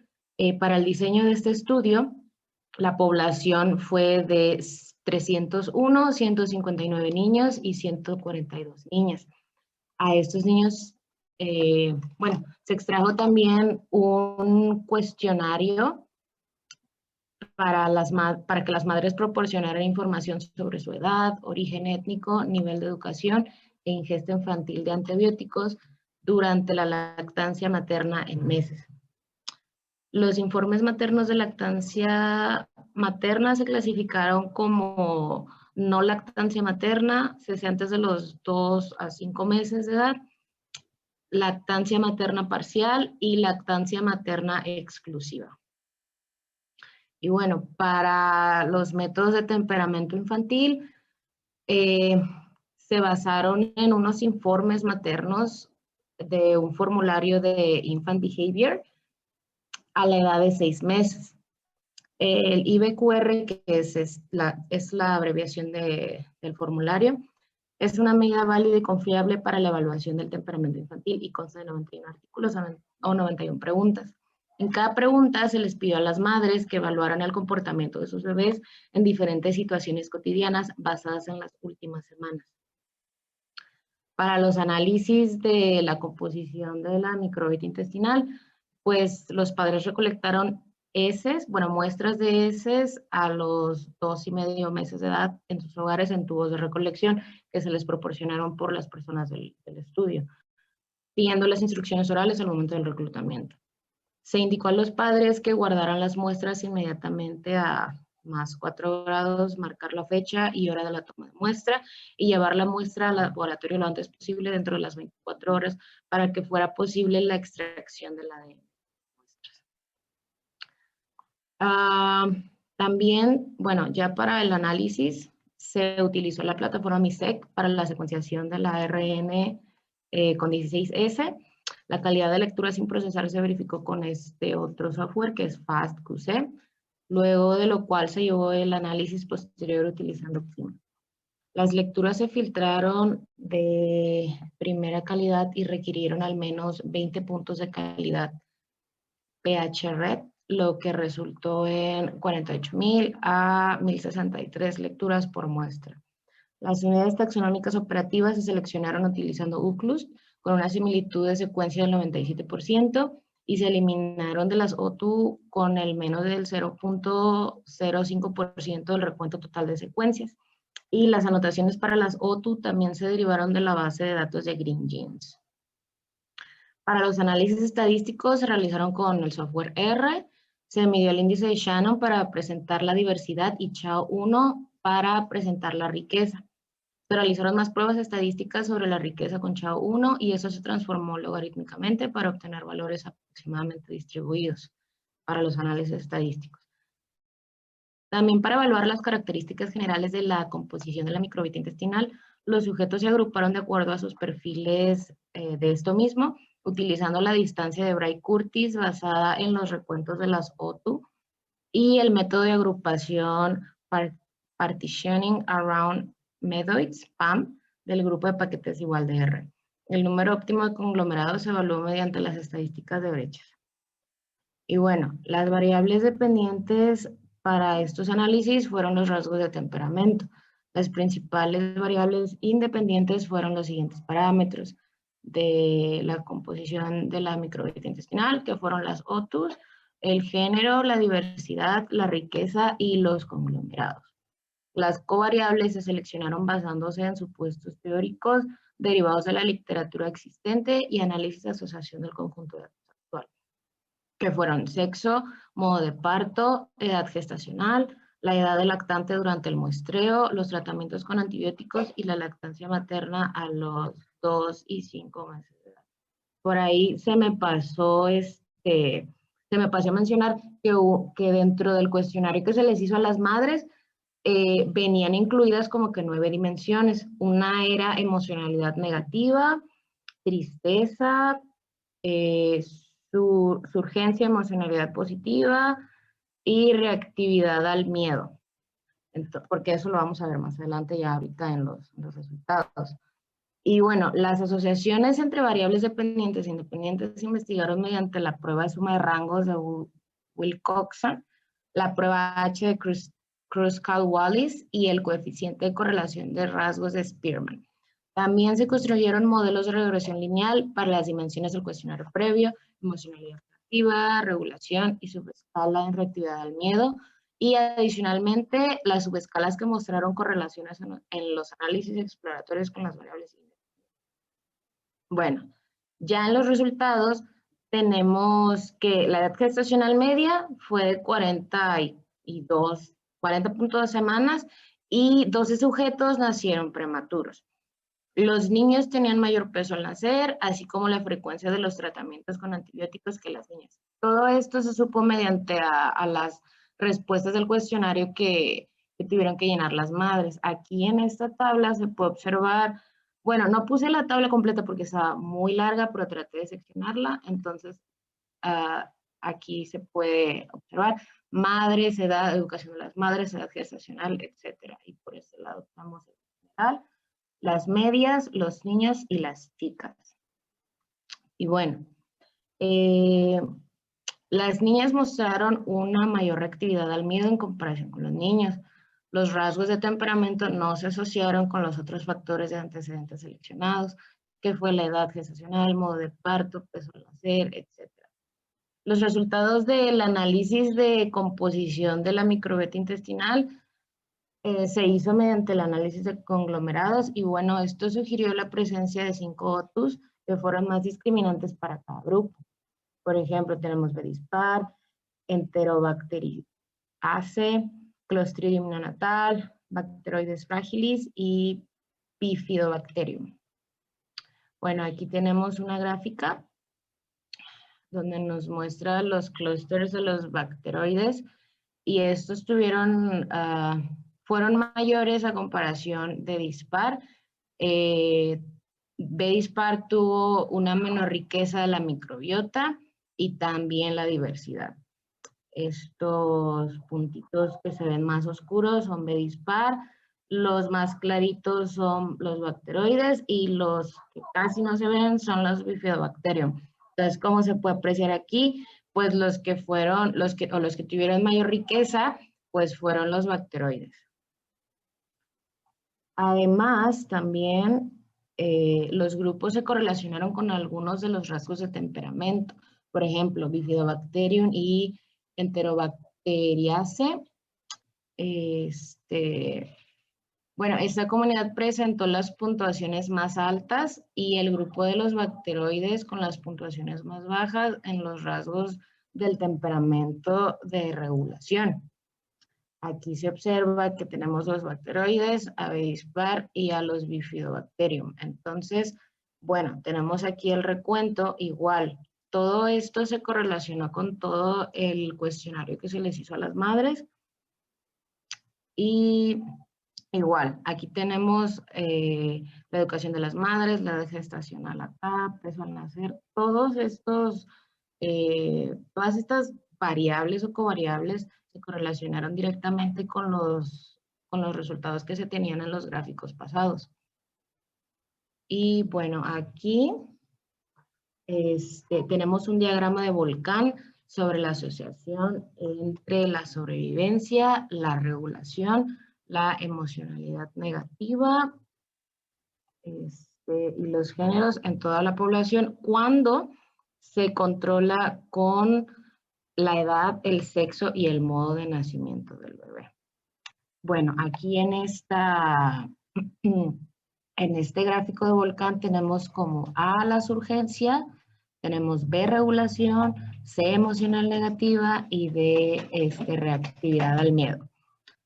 para el diseño de este estudio, la población fue de 301, 159 niños y 142 niñas. A estos niños Bueno, se extrajo también un cuestionario para que las madres proporcionaran información sobre su edad, origen étnico, nivel de educación e ingesta infantil de antibióticos durante la lactancia materna en meses. Los informes maternos de lactancia materna se clasificaron como no lactancia materna, cesantes de los 2 a 5 meses de edad, lactancia materna parcial y lactancia materna exclusiva. Y bueno, para los métodos de temperamento infantil, se basaron en unos informes maternos de un formulario de Infant Behavior a la edad de 6 meses. El IBQR, que es la abreviación del formulario, es una medida válida y confiable para la evaluación del temperamento infantil y consta de 91 artículos o 91 preguntas. En cada pregunta se les pidió a las madres que evaluaran el comportamiento de sus bebés en diferentes situaciones cotidianas basadas en las últimas semanas. Para los análisis de la composición de la microbiota intestinal, pues los padres recolectaron muestras de heces a los 2,5 meses de edad en sus hogares en tubos de recolección que se les proporcionaron por las personas del estudio, siguiendo las instrucciones orales al momento del reclutamiento. Se indicó a los padres que guardaran las muestras inmediatamente a +4 grados, marcar la fecha y hora de la toma de muestra y llevar la muestra al laboratorio lo antes posible dentro de las 24 horas para que fuera posible la extracción del ADN. También, bueno, ya para el análisis se utilizó la plataforma MISEQ para la secuenciación de la ARN con 16S. La calidad de lectura sin procesar se verificó con este otro software que es FastQC, luego de lo cual se llevó el análisis posterior utilizando PIM. Las lecturas se filtraron de primera calidad y requirieron al menos 20 puntos de calidad PH-RED, lo que resultó en 48.000 a 1.063 lecturas por muestra. Las unidades taxonómicas operativas se seleccionaron utilizando UCLUS con una similitud de secuencia del 97% y se eliminaron de las OTU con el menos del 0.05% del recuento total de secuencias. Y las anotaciones para las OTU también se derivaron de la base de datos de Green Genes. Para los análisis estadísticos se realizaron con el software R, se midió el índice de Shannon para presentar la diversidad y Chao-1 para presentar la riqueza. Se realizaron más pruebas estadísticas sobre la riqueza con Chao-1 y eso se transformó logarítmicamente para obtener valores aproximadamente distribuidos para los análisis estadísticos. También para evaluar las características generales de la composición de la microbiota intestinal, los sujetos se agruparon de acuerdo a sus perfiles de esto mismo, utilizando la distancia de Bray-Curtis basada en los recuentos de las OTU y el método de agrupación Partitioning Around Methods, PAM, del grupo de paquetes igual de R. El número óptimo de conglomerados se evaluó mediante las estadísticas de brechas. Y bueno, las variables dependientes para estos análisis fueron los rasgos de temperamento. Las principales variables independientes fueron los siguientes parámetros de la composición de la microbiota intestinal, que fueron las OTUs, el género, la diversidad, la riqueza y los conglomerados. Las covariables se seleccionaron basándose en supuestos teóricos derivados de la literatura existente y análisis de asociación del conjunto de datos actual, que fueron sexo, modo de parto, edad gestacional, la edad del lactante durante el muestreo, los tratamientos con antibióticos y la lactancia materna a los 2 y 5 meses de edad. Por ahí se me pasó a mencionar que dentro del cuestionario que se les hizo a las madres, venían incluidas como que 9 dimensiones. Una era emocionalidad negativa, tristeza, surgencia, emocionalidad positiva y reactividad al miedo. Entonces, porque eso lo vamos a ver más adelante ya ahorita en los resultados. Y bueno, las asociaciones entre variables dependientes e independientes se investigaron mediante la prueba de suma de rangos de Wilcoxon, la prueba H de Kruskal-Wallis y el coeficiente de correlación de rasgos de Spearman. También se construyeron modelos de regresión lineal para las dimensiones del cuestionario previo, emocionalidad activa, regulación y subescala en reactividad al miedo. Y adicionalmente, las subescalas que mostraron correlaciones en los análisis exploratorios con las variables. Bueno, ya en los resultados tenemos que la edad gestacional media fue de 40.2 semanas y 12 sujetos nacieron prematuros. Los niños tenían mayor peso al nacer, así como la frecuencia de los tratamientos con antibióticos que las niñas. Todo esto se supo mediante a las respuestas del cuestionario que tuvieron que llenar las madres. Aquí en esta tabla se puede observar, bueno, no puse la tabla completa porque estaba muy larga, pero traté de seccionarla, entonces aquí se puede observar madres, edad, educación de las madres, edad gestacional, etcétera. Y por este lado estamos en general, las medias, los niños y las chicas. Y bueno, las niñas mostraron una mayor reactividad al miedo en comparación con los niños. Los rasgos de temperamento no se asociaron con los otros factores de antecedentes seleccionados, que fue la edad gestacional, modo de parto, peso al nacer, etc. Los resultados del análisis de composición de la microbiota intestinal se hizo mediante el análisis de conglomerados y bueno, esto sugirió la presencia de 5 OTUs que fueron más discriminantes para cada grupo. Por ejemplo, tenemos B. dispar, Enterobacteriaceae, Clostridium neonatal, Bacteroides fragilis y Bifidobacterium. Bueno, aquí tenemos una gráfica donde nos muestra los clústeres de los bacteroides y estos fueron mayores a comparación de dispar. B. dispar tuvo una menor riqueza de la microbiota y también la diversidad. Estos puntitos que se ven más oscuros son B. dispar, los más claritos son los bacteroides y los que casi no se ven son los Bifidobacterium. Entonces, ¿cómo se puede apreciar aquí? Pues los que tuvieron mayor riqueza, pues fueron los bacteroides. Además, también los grupos se correlacionaron con algunos de los rasgos de temperamento. Por ejemplo, Bifidobacterium y Enterobacteriaceae. Bueno, esta comunidad presentó las puntuaciones más altas y el grupo de los bacteroides con las puntuaciones más bajas en los rasgos del temperamento de regulación. Aquí se observa que tenemos los bacteroides, a B. dispar y a los Bifidobacterium. Entonces, bueno, tenemos aquí el recuento igual. Todo esto se correlacionó con todo el cuestionario que se les hizo a las madres. Y igual, aquí tenemos la educación de las madres, la edad gestacional acá, peso al nacer, todas estas variables o covariables se correlacionaron directamente con los resultados que se tenían en los gráficos pasados. Y bueno, aquí tenemos un diagrama de volcán sobre la asociación entre la sobrevivencia, la regulación, la emocionalidad negativa y los géneros en toda la población cuando se controla con la edad, el sexo y el modo de nacimiento del bebé. Bueno, aquí en este gráfico de volcán tenemos como A, la surgencia, tenemos B, regulación, C, emocional negativa y D, reactividad al miedo.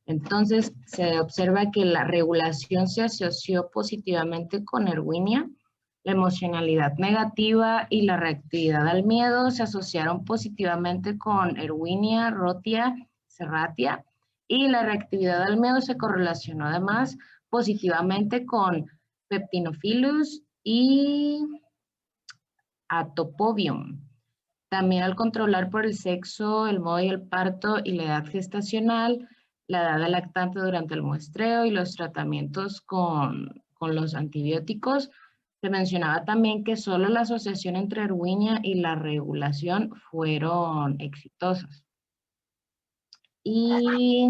Entonces, se observa que la regulación se asoció positivamente con Erwinia, la emocionalidad negativa y la reactividad al miedo se asociaron positivamente con Erwinia, Rotia, Serratia, y la reactividad al miedo se correlacionó además positivamente con Peptinophilus y Atopobium. También al controlar por el sexo, el modo y el parto y la edad gestacional, la edad del lactante durante el muestreo y los tratamientos con los antibióticos, se mencionaba también que solo la asociación entre Erwinia y la regulación fueron exitosas. Y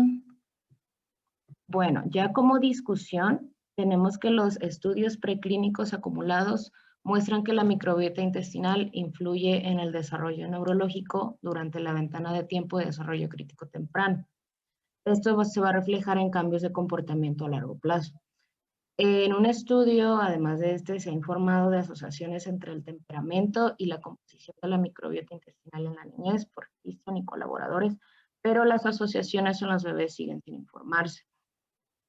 bueno, ya como discusión, tenemos que los estudios preclínicos acumulados muestran que la microbiota intestinal influye en el desarrollo neurológico durante la ventana de tiempo de desarrollo crítico temprano. Esto se va a reflejar en cambios de comportamiento a largo plazo. En un estudio, además de este, se ha informado de asociaciones entre el temperamento y la composición de la microbiota intestinal en la niñez por Christian y colaboradores, pero las asociaciones en los bebés siguen sin informarse.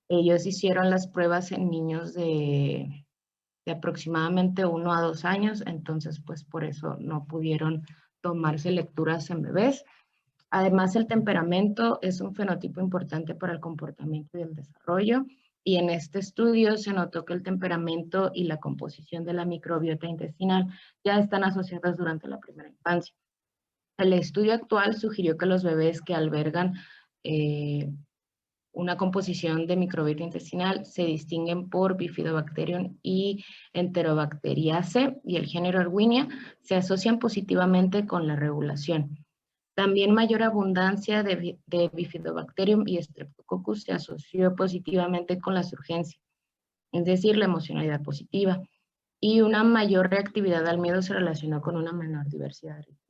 Ellos hicieron las pruebas en niños de aproximadamente 1 a 2 años, entonces pues por eso no pudieron tomarse lecturas en bebés. Además, el temperamento es un fenotipo importante para el comportamiento y el desarrollo, y en este estudio se notó que el temperamento y la composición de la microbiota intestinal ya están asociadas durante la primera infancia. El estudio actual sugirió que los bebés que albergan una composición de microbiota intestinal se distinguen por Bifidobacterium y Enterobacteriaceae, y el género Erwinia se asocian positivamente con la regulación. También mayor abundancia de Bifidobacterium y Streptococcus se asoció positivamente con las urgencias, es decir, la emocionalidad positiva, y una mayor reactividad al miedo se relacionó con una menor diversidad de ritmos.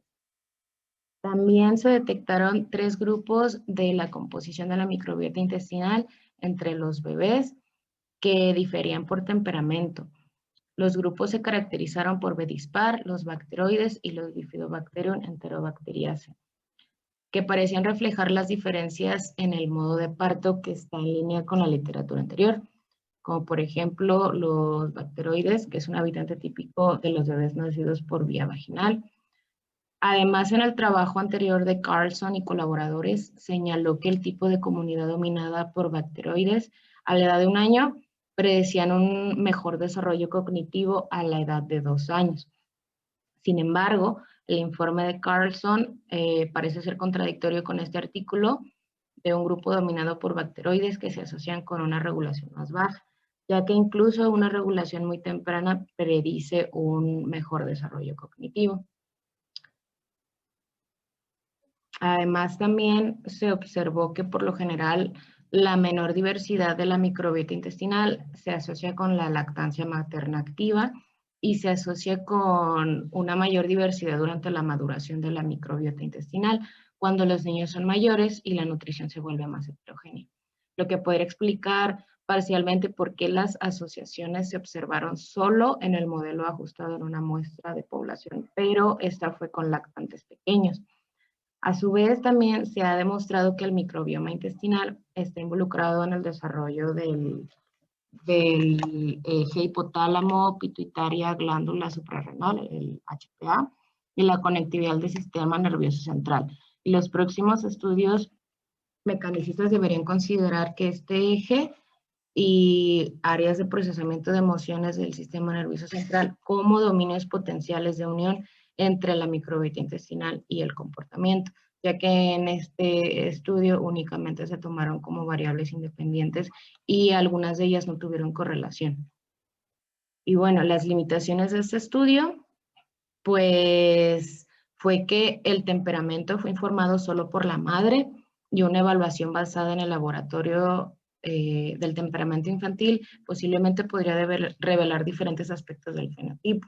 También se detectaron 3 grupos de la composición de la microbiota intestinal entre los bebés que diferían por temperamento. Los grupos se caracterizaron por B dispar, los bacteroides y los Bifidobacterium Enterobacteriaceae, que parecían reflejar las diferencias en el modo de parto que está en línea con la literatura anterior, como por ejemplo los bacteroides, que es un habitante típico de los bebés nacidos por vía vaginal. Además, en el trabajo anterior de Carlson y colaboradores, señaló que el tipo de comunidad dominada por bacteroides a la edad de 1 año predecían un mejor desarrollo cognitivo a la edad de 2 años. Sin embargo, el informe de Carlson parece ser contradictorio con este artículo de un grupo dominado por bacteroides que se asocian con una regulación más baja, ya que incluso una regulación muy temprana predice un mejor desarrollo cognitivo. Además, también se observó que por lo general la menor diversidad de la microbiota intestinal se asocia con la lactancia materna activa y se asocia con una mayor diversidad durante la maduración de la microbiota intestinal cuando los niños son mayores y la nutrición se vuelve más heterogénea. Lo que podría explicar parcialmente por qué las asociaciones se observaron solo en el modelo ajustado en una muestra de población, pero esta fue con lactantes pequeños. A su vez, también se ha demostrado que el microbioma intestinal está involucrado en el desarrollo del eje hipotálamo, pituitaria, glándula suprarrenal, el HPA, y la conectividad del sistema nervioso central. Y los próximos estudios mecanicistas deberían considerar que este eje y áreas de procesamiento de emociones del sistema nervioso central como dominios potenciales de unión entre la microbiota intestinal y el comportamiento, ya que en este estudio únicamente se tomaron como variables independientes y algunas de ellas no tuvieron correlación. Y bueno, las limitaciones de este estudio, pues fue que el temperamento fue informado solo por la madre y una evaluación basada en el laboratorio del temperamento infantil posiblemente podría revelar diferentes aspectos del fenotipo.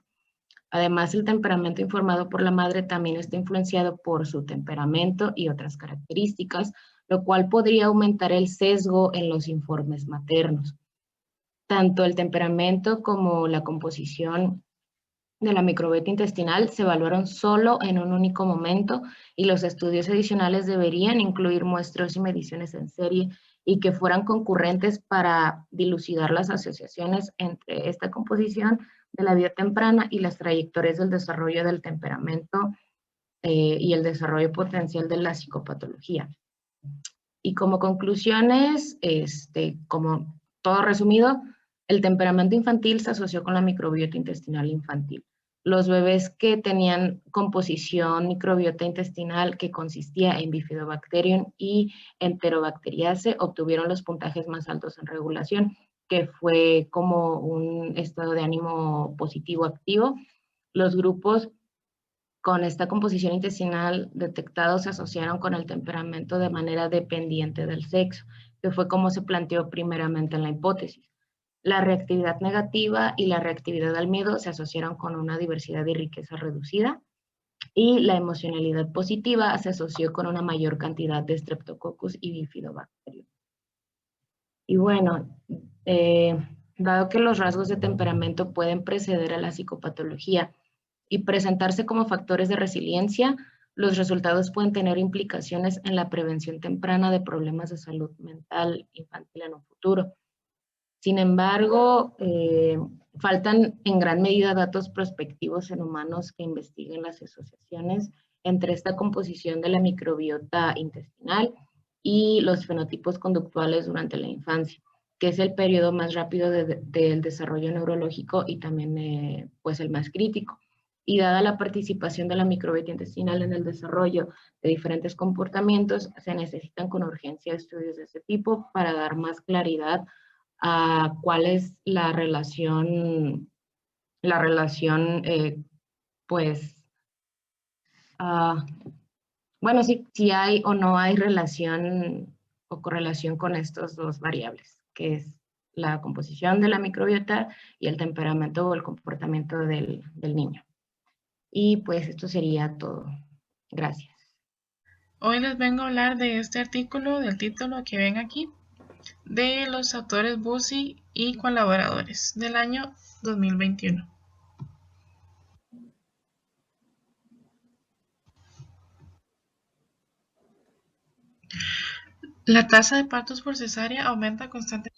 Además, el temperamento informado por la madre también está influenciado por su temperamento y otras características, lo cual podría aumentar el sesgo en los informes maternos. Tanto el temperamento como la composición de la microbiota intestinal se evaluaron solo en un único momento y los estudios adicionales deberían incluir muestreos y mediciones en serie y que fueran concurrentes para dilucidar las asociaciones entre esta composición de la vida temprana y las trayectorias del desarrollo del temperamento y el desarrollo potencial de la psicopatología. Y como conclusiones, como todo resumido, el temperamento infantil se asoció con la microbiota intestinal infantil. Los bebés que tenían composición microbiota intestinal que consistía en Bifidobacterium y Enterobacteriaceae obtuvieron los puntajes más altos en regulación, que fue como un estado de ánimo positivo activo. Los grupos con esta composición intestinal detectados se asociaron con el temperamento de manera dependiente del sexo, que fue como se planteó primeramente en la hipótesis. La reactividad negativa y la reactividad al miedo se asociaron con una diversidad y riqueza reducida, y la emocionalidad positiva se asoció con una mayor cantidad de Streptococcus y Bifidobacterium. Y bueno, dado que los rasgos de temperamento pueden preceder a la psicopatología y presentarse como factores de resiliencia, los resultados pueden tener implicaciones en la prevención temprana de problemas de salud mental infantil en un futuro. Sin embargo, faltan en gran medida datos prospectivos en humanos que investiguen las asociaciones entre esta composición de la microbiota intestinal y los fenotipos conductuales durante la infancia, que es el periodo más rápido del desarrollo neurológico y también pues el más crítico. Y dada la participación de la microbiota intestinal en el desarrollo de diferentes comportamientos, se necesitan con urgencia estudios de ese tipo para dar más claridad a cuál es la relación pues, bueno, si hay o no hay relación o correlación con estas dos variables, que es la composición de la microbiota y el temperamento o el comportamiento del niño. Y pues esto sería todo. Gracias. Hoy les vengo a hablar de este artículo, del título que ven aquí, de los autores Bussy y colaboradores del año 2021. La tasa de partos por cesárea aumenta constantemente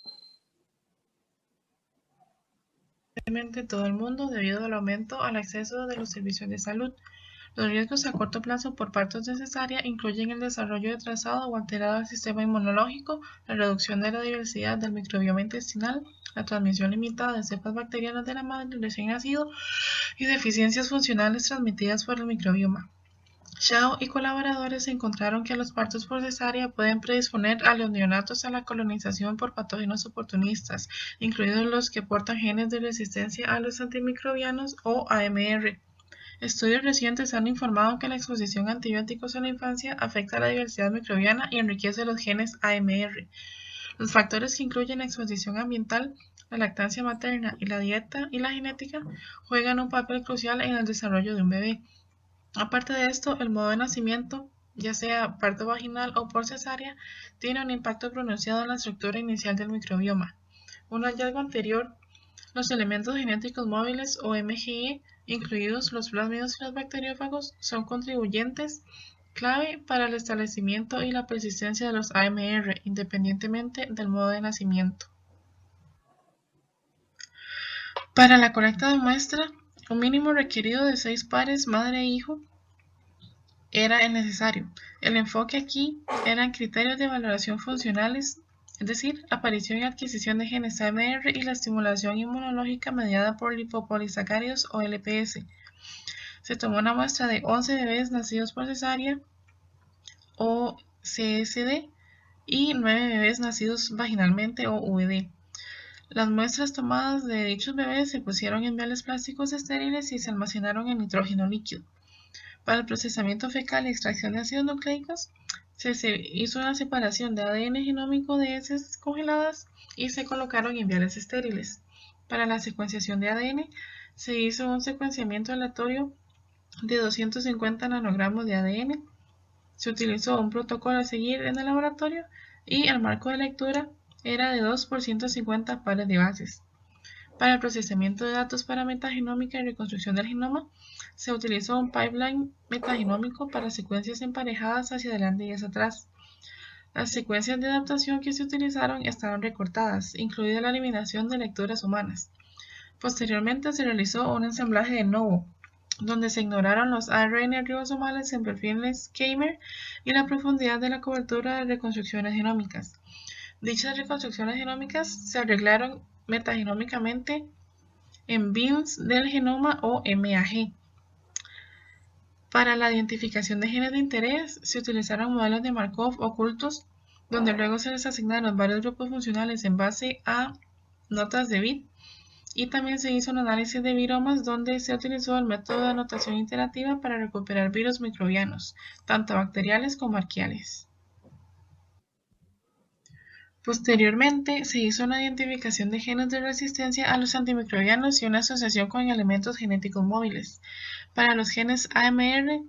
en todo el mundo debido al aumento al acceso de los servicios de salud. Los riesgos a corto plazo por partos de cesárea incluyen el desarrollo de trazado o alterado del sistema inmunológico, la reducción de la diversidad del microbioma intestinal, la transmisión limitada de cepas bacterianas de la madre recién nacido y deficiencias funcionales transmitidas por el microbioma. Shao y colaboradores encontraron que los partos por cesárea pueden predisponer a los neonatos a la colonización por patógenos oportunistas, incluidos los que portan genes de resistencia a los antimicrobianos o AMR. Estudios recientes han informado que la exposición a antibióticos en la infancia afecta a la diversidad microbiana y enriquece los genes AMR. Los factores que incluyen la exposición ambiental, la lactancia materna y la dieta y la genética juegan un papel crucial en el desarrollo de un bebé. Aparte de esto, el modo de nacimiento, ya sea parto vaginal o por cesárea, tiene un impacto pronunciado en la estructura inicial del microbioma. Un hallazgo anterior, los elementos genéticos móviles o MGE, incluidos los plásmidos y los bacteriófagos, son contribuyentes clave para el establecimiento y la persistencia de los AMR, independientemente del modo de nacimiento. Para la colecta de muestra, un mínimo requerido de 6 pares madre e hijo era necesario. El enfoque aquí eran criterios de valoración funcionales, es decir, aparición y adquisición de genes AMR y la estimulación inmunológica mediada por lipopolisacáridos o LPS. Se tomó una muestra de 11 bebés nacidos por cesárea o CSD y 9 bebés nacidos vaginalmente o VD. Las muestras tomadas de dichos bebés se pusieron en viales plásticos estériles y se almacenaron en nitrógeno líquido. Para el procesamiento fecal y extracción de ácidos nucleicos, se hizo una separación de ADN genómico de heces congeladas y se colocaron en viales estériles. Para la secuenciación de ADN, se hizo un secuenciamiento aleatorio de 250 nanogramos de ADN. Se utilizó un protocolo a seguir en el laboratorio y el marco de lectura era de 2 por 150 pares de bases. Para el procesamiento de datos para metagenómica y reconstrucción del genoma, se utilizó un pipeline metagenómico para secuencias emparejadas hacia adelante y hacia atrás. Las secuencias de adaptación que se utilizaron estaban recortadas, incluida la eliminación de lecturas humanas. Posteriormente se realizó un ensamblaje de novo, donde se ignoraron los ARN ribosomales en perfiles Keimer y la profundidad de la cobertura de reconstrucciones genómicas. Dichas reconstrucciones genómicas se arreglaron metagenómicamente en bins del genoma o MAG. Para la identificación de genes de interés, se utilizaron modelos de Markov ocultos, donde luego se les asignaron varios grupos funcionales en base a notas de bit, y también se hizo un análisis de viromas donde se utilizó el método de anotación iterativa para recuperar virus microbianos, tanto bacteriales como arqueales. Posteriormente, se hizo una identificación de genes de resistencia a los antimicrobianos y una asociación con elementos genéticos móviles. Para los genes AMR,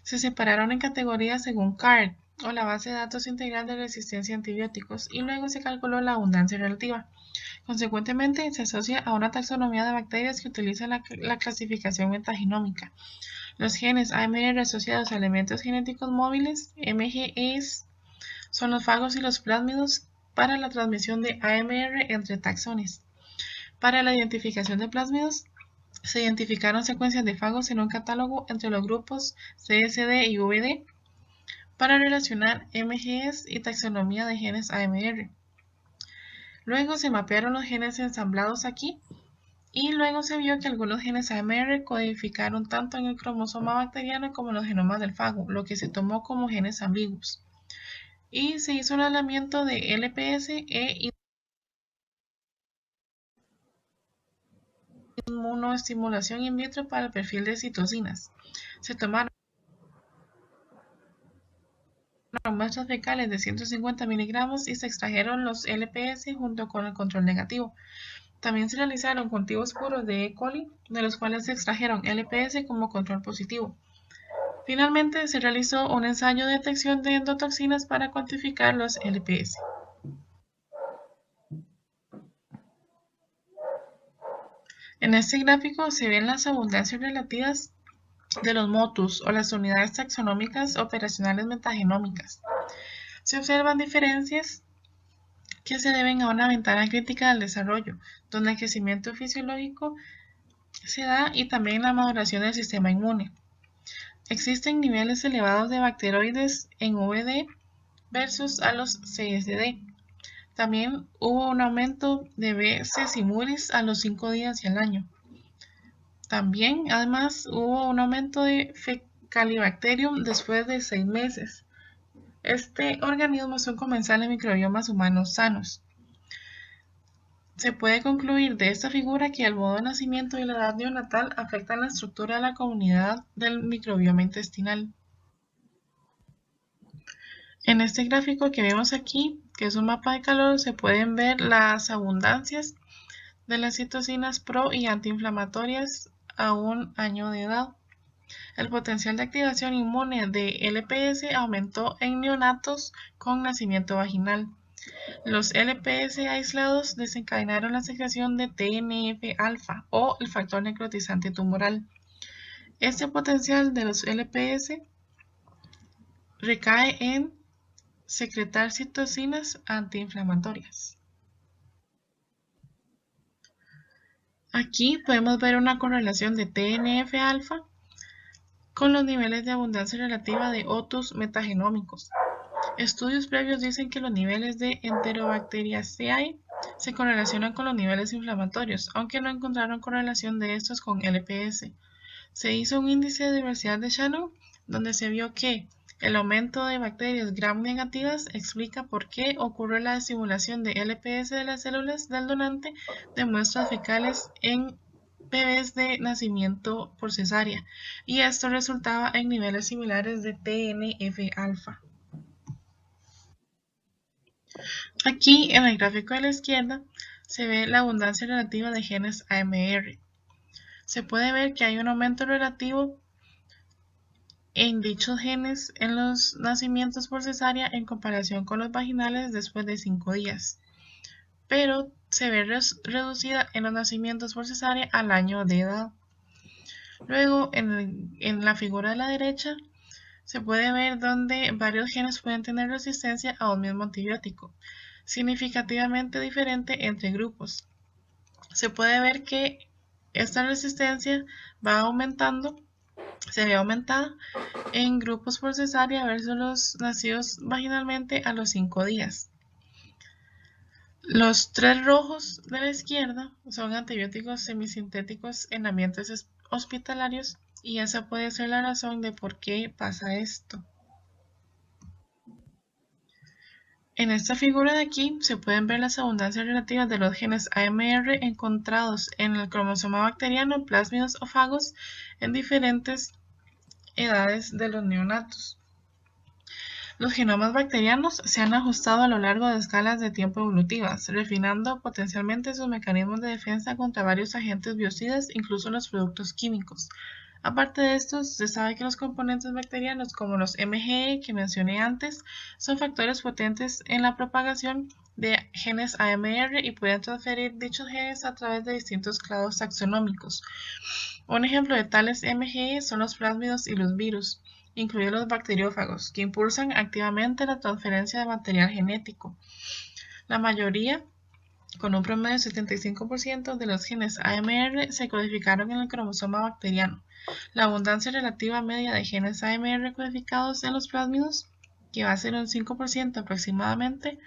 se separaron en categorías según CARD, o la base de datos integral de resistencia a antibióticos, y luego se calculó la abundancia relativa. Consecuentemente, se asocia a una taxonomía de bacterias que utiliza la clasificación metagenómica. Los genes AMR asociados a elementos genéticos móviles, MGEs, son los fagos y los plásmidos para la transmisión de AMR entre taxones. Para la identificación de plásmidos, se identificaron secuencias de fagos en un catálogo entre los grupos CSD y VD para relacionar MGEs y taxonomía de genes AMR. Luego se mapearon los genes ensamblados aquí y luego se vio que algunos genes AMR codificaron tanto en el cromosoma bacteriano como en los genomas del fago, lo que se tomó como genes ambiguos. Y se hizo un aislamiento de LPS e inmunoestimulación in vitro para el perfil de citocinas. Se tomaron muestras fecales de 150 miligramos y se extrajeron los LPS junto con el control negativo. También se realizaron cultivos puros de E. coli, de los cuales se extrajeron LPS como control positivo. Finalmente, se realizó un ensayo de detección de endotoxinas para cuantificar los LPS. En este gráfico se ven las abundancias relativas de los motus o las unidades taxonómicas operacionales metagenómicas. Se observan diferencias que se deben a una ventana crítica del desarrollo, donde el crecimiento fisiológico se da y también la maduración del sistema inmune. Existen niveles elevados de bacteroides en VD versus a los CSD. También hubo un aumento de B. sesimoulis a los 5 días y al año. También, además, hubo un aumento de Fecalibacterium después de 6 meses. Este organismo es un comensal de microbiomas humanos sanos. Se puede concluir de esta figura que el modo de nacimiento y la edad neonatal afectan la estructura de la comunidad del microbioma intestinal. En este gráfico que vemos aquí, que es un mapa de calor, se pueden ver las abundancias de las citocinas pro y antiinflamatorias a un año de edad. El potencial de activación inmune de LPS aumentó en neonatos con nacimiento vaginal. Los LPS aislados desencadenaron la secreción de TNF-alfa o el factor necrotizante tumoral. Este potencial de los LPS recae en secretar citocinas antiinflamatorias. Aquí podemos ver una correlación de TNF-alfa con los niveles de abundancia relativa de otus metagenómicos. Estudios previos dicen que los niveles de Enterobacteriaceae se correlacionan con los niveles inflamatorios, aunque no encontraron correlación de estos con LPS. Se hizo un índice de diversidad de Shannon, donde se vio que el aumento de bacterias gram negativas explica por qué ocurre la estimulación de LPS de las células del donante de muestras fecales en bebés de nacimiento por cesárea, y esto resultaba en niveles similares de TNF-alfa. Aquí en el gráfico de la izquierda se ve la abundancia relativa de genes AMR. Se puede ver que hay un aumento relativo en dichos genes en los nacimientos por cesárea en comparación con los vaginales después de 5 días, pero se ve reducida en los nacimientos por cesárea al año de edad. Luego, en la figura de la derecha, se puede ver donde varios genes pueden tener resistencia a un mismo antibiótico, significativamente diferente entre grupos. Se puede ver que esta resistencia va aumentando, se ve aumentada en grupos por cesárea versus los nacidos vaginalmente a los 5 días. Los 3 rojos de la izquierda son antibióticos semisintéticos en ambientes hospitalarios, y esa puede ser la razón de por qué pasa esto. En esta figura de aquí se pueden ver las abundancias relativas de los genes AMR encontrados en el cromosoma bacteriano, plásmidos o fagos en diferentes edades de los neonatos. Los genomas bacterianos se han ajustado a lo largo de escalas de tiempo evolutivas, refinando potencialmente sus mecanismos de defensa contra varios agentes biocidas, incluso los productos químicos. Aparte de esto, se sabe que los componentes bacterianos, como los MGE que mencioné antes, son factores potentes en la propagación de genes AMR y pueden transferir dichos genes a través de distintos clados taxonómicos. Un ejemplo de tales MGE son los plásmidos y los virus, incluidos los bacteriófagos, que impulsan activamente la transferencia de material genético. La mayoría, con un promedio de 75% de los genes AMR, se codificaron en el cromosoma bacteriano. La abundancia relativa media de genes AMR codificados en los plásmidos, que va a ser un 5% aproximadamente,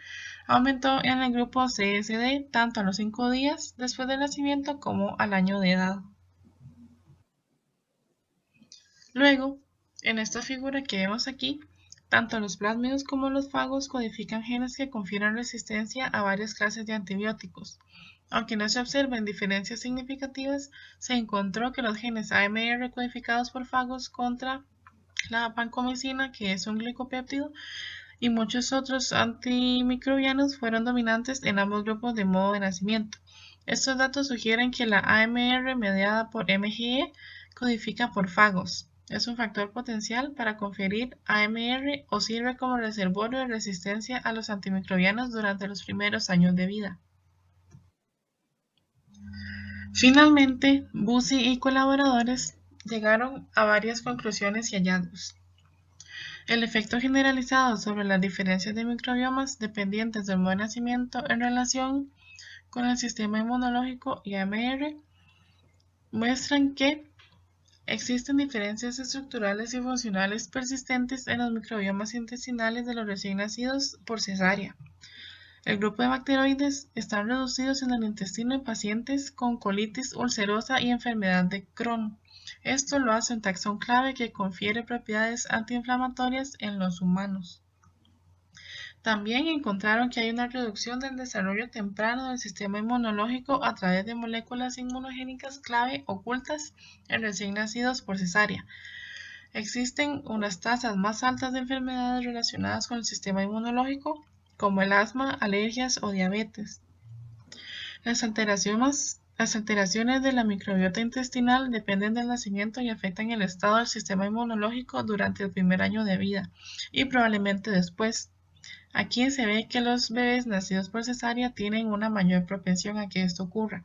aumentó en el grupo CSD tanto a los 5 días después del nacimiento como al año de edad. Luego, en esta figura que vemos aquí, tanto los plásmidos como los fagos codifican genes que confieren resistencia a varias clases de antibióticos. Aunque no se observen diferencias significativas, se encontró que los genes AMR codificados por fagos contra la vancomicina, que es un glicopéptido, y muchos otros antimicrobianos fueron dominantes en ambos grupos de modo de nacimiento. Estos datos sugieren que la AMR mediada por MGE codifica por fagos. Es un factor potencial para conferir AMR o sirve como reservorio de resistencia a los antimicrobianos durante los primeros años de vida. Finalmente, Bucy y colaboradores llegaron a varias conclusiones y hallazgos. El efecto generalizado sobre las diferencias de microbiomas dependientes del modo de nacimiento en relación con el sistema inmunológico y AMR muestran que existen diferencias estructurales y funcionales persistentes en los microbiomas intestinales de los recién nacidos por cesárea. El grupo de bacteroides están reducidos en el intestino en pacientes con colitis ulcerosa y enfermedad de Crohn. Esto lo hace un taxón clave que confiere propiedades antiinflamatorias en los humanos. También encontraron que hay una reducción del desarrollo temprano del sistema inmunológico a través de moléculas inmunogénicas clave ocultas en recién nacidos por cesárea. Existen unas tasas más altas de enfermedades relacionadas con el sistema inmunológico, como el asma, alergias o diabetes. Las alteraciones de la microbiota intestinal dependen del nacimiento y afectan el estado del sistema inmunológico durante el primer año de vida y probablemente después. Aquí se ve que los bebés nacidos por cesárea tienen una mayor propensión a que esto ocurra.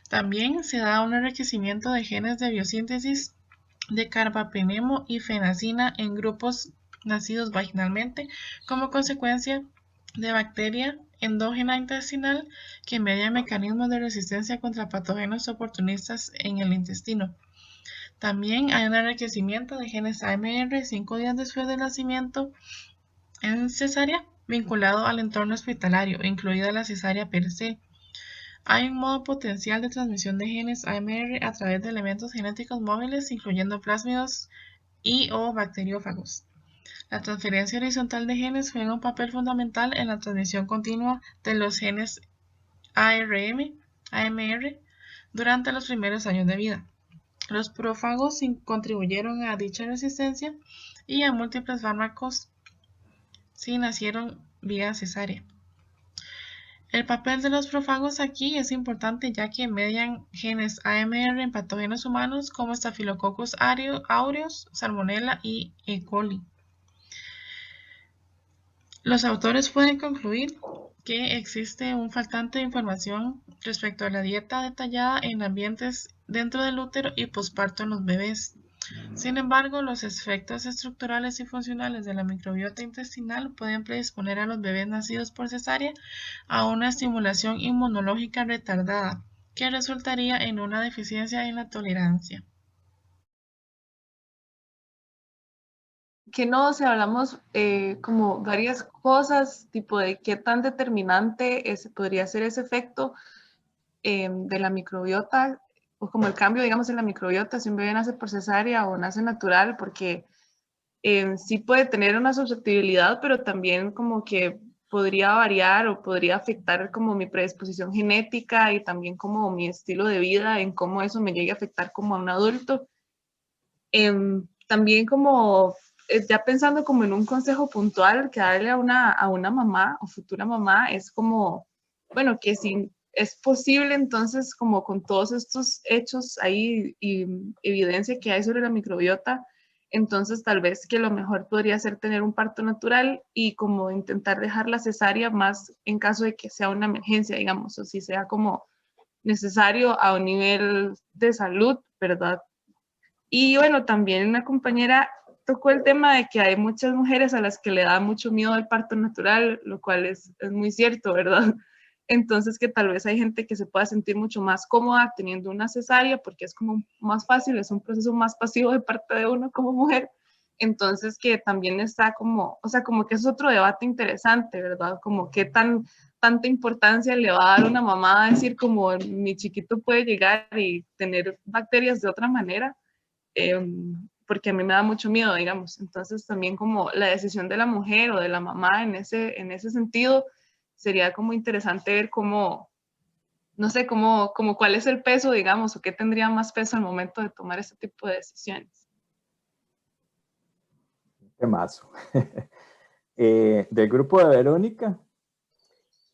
También se da un enriquecimiento de genes de biosíntesis de carbapenemo y fenazina en grupos nacidos vaginalmente como consecuencia de bacteria endógena intestinal que media mecanismos de resistencia contra patógenos oportunistas en el intestino. También hay un enriquecimiento de genes AMR 5 días después del nacimiento en cesárea vinculado al entorno hospitalario, incluida la cesárea per se. Hay un modo potencial de transmisión de genes AMR a través de elementos genéticos móviles, incluyendo plásmidos y o bacteriófagos. La transferencia horizontal de genes juega un papel fundamental en la transmisión continua de los genes AMR durante los primeros años de vida. Los prófagos contribuyeron a dicha resistencia y a múltiples fármacos si nacieron vía cesárea. El papel de los prófagos aquí es importante ya que median genes AMR en patógenos humanos como Staphylococcus aureus, Salmonella y E. coli. Los autores pueden concluir que existe un faltante de información respecto a la dieta detallada en ambientes dentro del útero y posparto en los bebés. Sin embargo, los efectos estructurales y funcionales de la microbiota intestinal pueden predisponer a los bebés nacidos por cesárea a una estimulación inmunológica retardada, que resultaría en una deficiencia en la tolerancia. Que no, o sea, hablamos como varias cosas, tipo de qué tan determinante podría ser ese efecto de la microbiota, o como el cambio, digamos, en la microbiota, si un bebé nace por cesárea o nace natural, porque sí puede tener una susceptibilidad, pero también como que podría variar o podría afectar como mi predisposición genética y también como mi estilo de vida, en cómo eso me llegue a afectar como a un adulto. También como ya pensando como en un consejo puntual que darle a una mamá o futura mamá, es como, bueno, que si es posible, entonces como con todos estos hechos ahí y evidencia que hay sobre la microbiota, entonces tal vez que lo mejor podría ser tener un parto natural y como intentar dejar la cesárea más en caso de que sea una emergencia, digamos, o si sea como necesario a un nivel de salud, ¿verdad? Y bueno, también una compañera tocó el tema de que hay muchas mujeres a las que le da mucho miedo el parto natural, lo cual es muy cierto, ¿verdad? Entonces que tal vez hay gente que se pueda sentir mucho más cómoda teniendo una cesárea porque es como más fácil, es un proceso más pasivo de parte de uno como mujer. Entonces que también está como, o sea, como que es otro debate interesante, ¿verdad? Como qué tanta importancia le va a dar una mamá a decir como mi chiquito puede llegar y tener bacterias de otra manera, porque a mí me da mucho miedo, digamos. Entonces también como la decisión de la mujer o de la mamá en ese sentido sería como interesante ver cómo, no sé, cómo cuál es el peso, digamos, o qué tendría más peso al momento de tomar ese tipo de decisiones. Temazo. Del grupo de Verónica.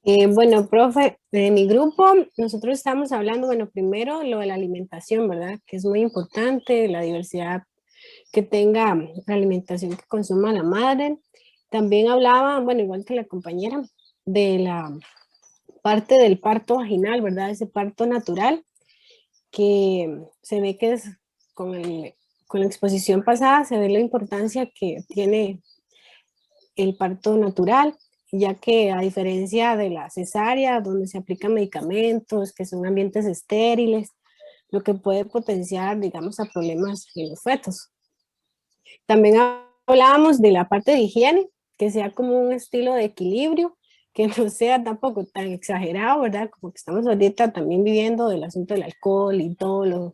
Bueno, profe, en mi grupo nosotros estamos hablando, bueno, primero lo de la alimentación, ¿verdad? Que es muy importante, la diversidad que tenga la alimentación que consuma la madre. También hablaba, bueno, igual que la compañera, de la parte del parto vaginal, ¿verdad? Ese parto natural, que se ve que es con la exposición pasada, se ve la importancia que tiene el parto natural, ya que a diferencia de la cesárea, donde se aplican medicamentos, que son ambientes estériles, lo que puede potenciar, digamos, a problemas en los fetos. También hablábamos de la parte de higiene, que sea como un estilo de equilibrio, que no sea tampoco tan exagerado, ¿verdad? Como que estamos ahorita también viviendo del asunto del alcohol y todo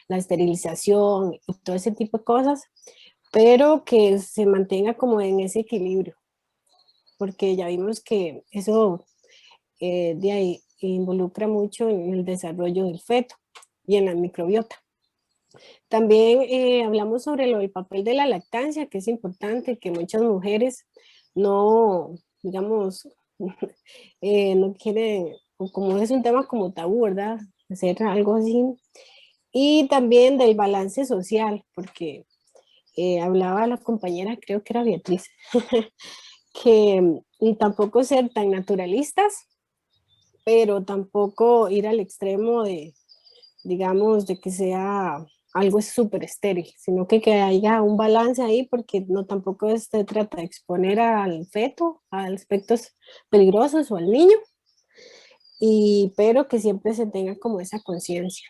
la esterilización y todo ese tipo de cosas, pero que se mantenga como en ese equilibrio, porque ya vimos que eso de ahí involucra mucho en el desarrollo del feto y en la microbiota. También hablamos sobre el papel de la lactancia, que es importante, que muchas mujeres no, digamos, no quieren, o como es un tema como tabú, ¿verdad? Hacer algo así. Y también del balance social, porque hablaba la compañera, creo que era Beatriz, que tampoco ser tan naturalistas, pero tampoco ir al extremo de, digamos, de que sea algo súper estéril, sino que haya un balance ahí, porque no tampoco se trata de exponer al feto a aspectos peligrosos o al niño, pero que siempre se tenga como esa conciencia.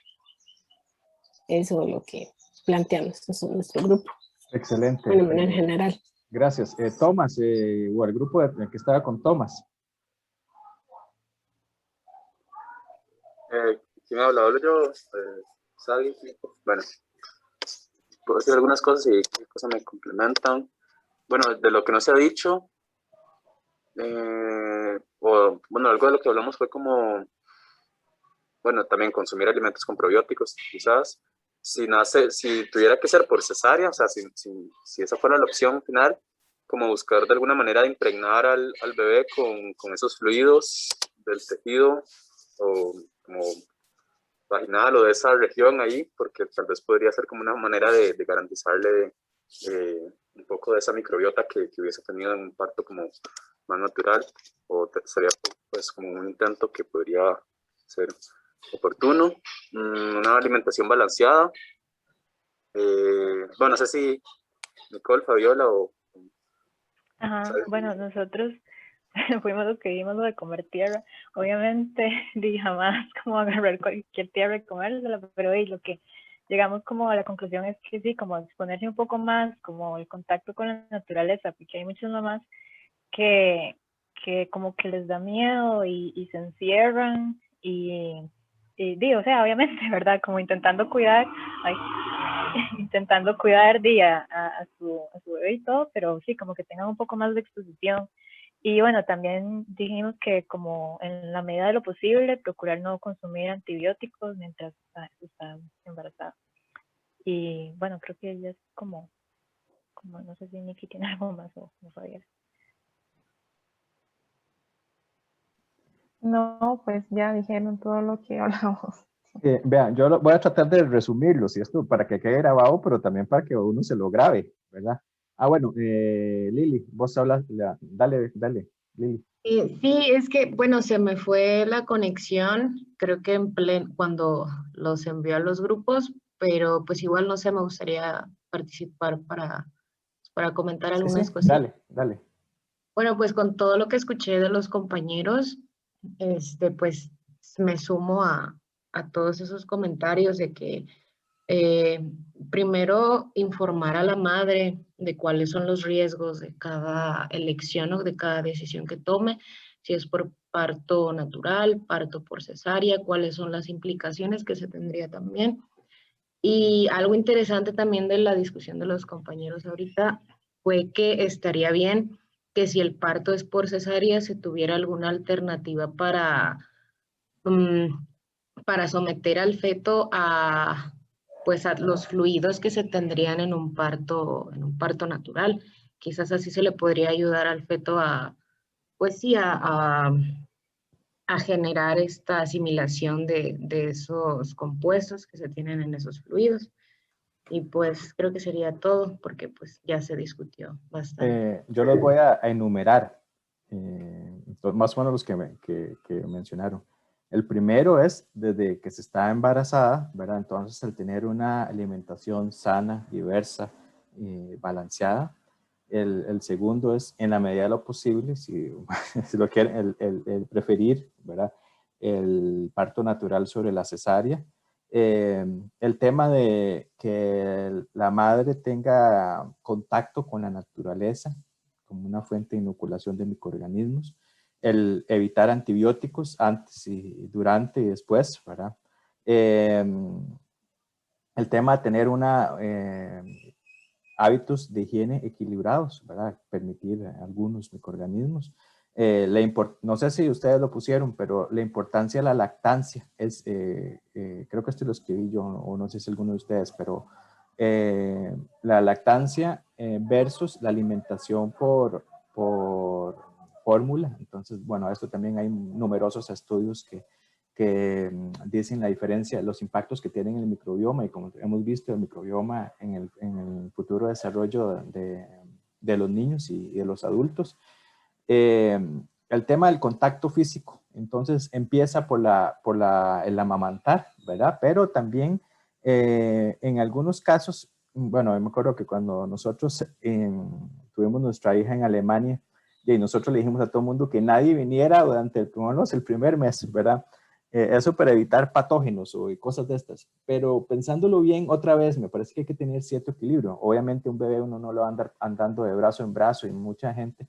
Eso es lo que planteamos en nuestro grupo. Excelente. Bueno, en general. Gracias. Tomás, o el grupo que estaba con Tomás. ¿Quién ha hablado? Yo, Sally. Bueno, puedo decir algunas cosas y qué cosas me complementan. Bueno, de lo que no se ha dicho, bueno, algo de lo que hablamos fue como, bueno, también consumir alimentos con probióticos, quizás. Si tuviera que ser por cesárea, o sea, si esa fuera la opción final, como buscar de alguna manera de impregnar al bebé con esos fluidos del tejido o como vaginal o de esa región ahí, porque tal vez podría ser como una manera de garantizarle un poco de esa microbiota que hubiese tenido en un parto como más natural, o sería pues como un intento que podría ser oportuno. Una alimentación balanceada. Bueno, no sé si Nicole, Fabiola o... Ajá, bueno, nosotros fuimos los que vimos lo de comer tierra. Obviamente, jamás como agarrar cualquier tierra y comérsela, pero lo que llegamos como a la conclusión es que sí, como exponerse un poco más, como el contacto con la naturaleza, porque hay muchas mamás que como que les da miedo y se encierran y o sea, obviamente, ¿verdad? Como intentando cuidar, intentando cuidar a su bebé y todo, pero sí, como que tengan un poco más de exposición. Y bueno, también dijimos que como en la medida de lo posible, procurar no consumir antibióticos mientras está embarazada. Y bueno, creo que ya es como como no sé si Nikki tiene algo más o Fabián. No, pues ya dijeron todo lo que hablamos. Vean, yo voy a tratar de resumirlo, si esto para que quede grabado, pero también para que uno se lo grabe, ¿verdad? Bueno, Lili, vos hablas, dale, Lili. Sí, es que, bueno, se me fue la conexión, creo que cuando los envió a los grupos, pero pues igual no sé, me gustaría participar para comentar algunas Sí, cosas. dale. Bueno, pues con todo lo que escuché de los compañeros, pues me sumo a todos esos comentarios de que primero informar a la madre de cuáles son los riesgos de cada elección o de cada decisión que tome, si es por parto natural, parto por cesárea, cuáles son las implicaciones que se tendría también. Y algo interesante también de la discusión de los compañeros ahorita fue que estaría bien que si el parto es por cesárea se tuviera alguna alternativa para someter al feto a, pues, a los fluidos que se tendrían en un parto natural. Quizás así se le podría ayudar al feto a, pues sí, a generar esta asimilación de esos compuestos que se tienen en esos fluidos. Y pues creo que sería todo, porque pues ya se discutió bastante. Yo los voy a enumerar, más o menos los que mencionaron. El primero es desde que se está embarazada, ¿verdad? Entonces, el tener una alimentación sana, diversa, balanceada. El segundo es, en la medida de lo posible, si lo quieren, el preferir, ¿verdad? El parto natural sobre la cesárea. El tema de que la madre tenga contacto con la naturaleza como una fuente de inoculación de microorganismos, el evitar antibióticos antes y durante y después, ¿verdad? El tema de tener hábitos de higiene equilibrados, ¿verdad? Permitir algunos microorganismos. No sé si ustedes lo pusieron, pero la importancia de la lactancia es, creo que esto lo escribí yo, o no sé si alguno de ustedes, pero la lactancia versus la alimentación por fórmula. Entonces, bueno, esto también hay numerosos estudios que dicen la diferencia, los impactos que tienen en el microbioma, y como hemos visto, el microbioma en el futuro desarrollo de los niños y de los adultos. El tema del contacto físico, entonces empieza por el amamantar, ¿verdad? Pero también en algunos casos, bueno, me acuerdo que cuando nosotros tuvimos nuestra hija en Alemania, y nosotros le dijimos a todo el mundo que nadie viniera durante el primer mes, ¿verdad? Eso para evitar patógenos o cosas de estas. Pero pensándolo bien, otra vez, me parece que hay que tener cierto equilibrio. Obviamente un bebé uno no lo va a andar andando de brazo en brazo y mucha gente,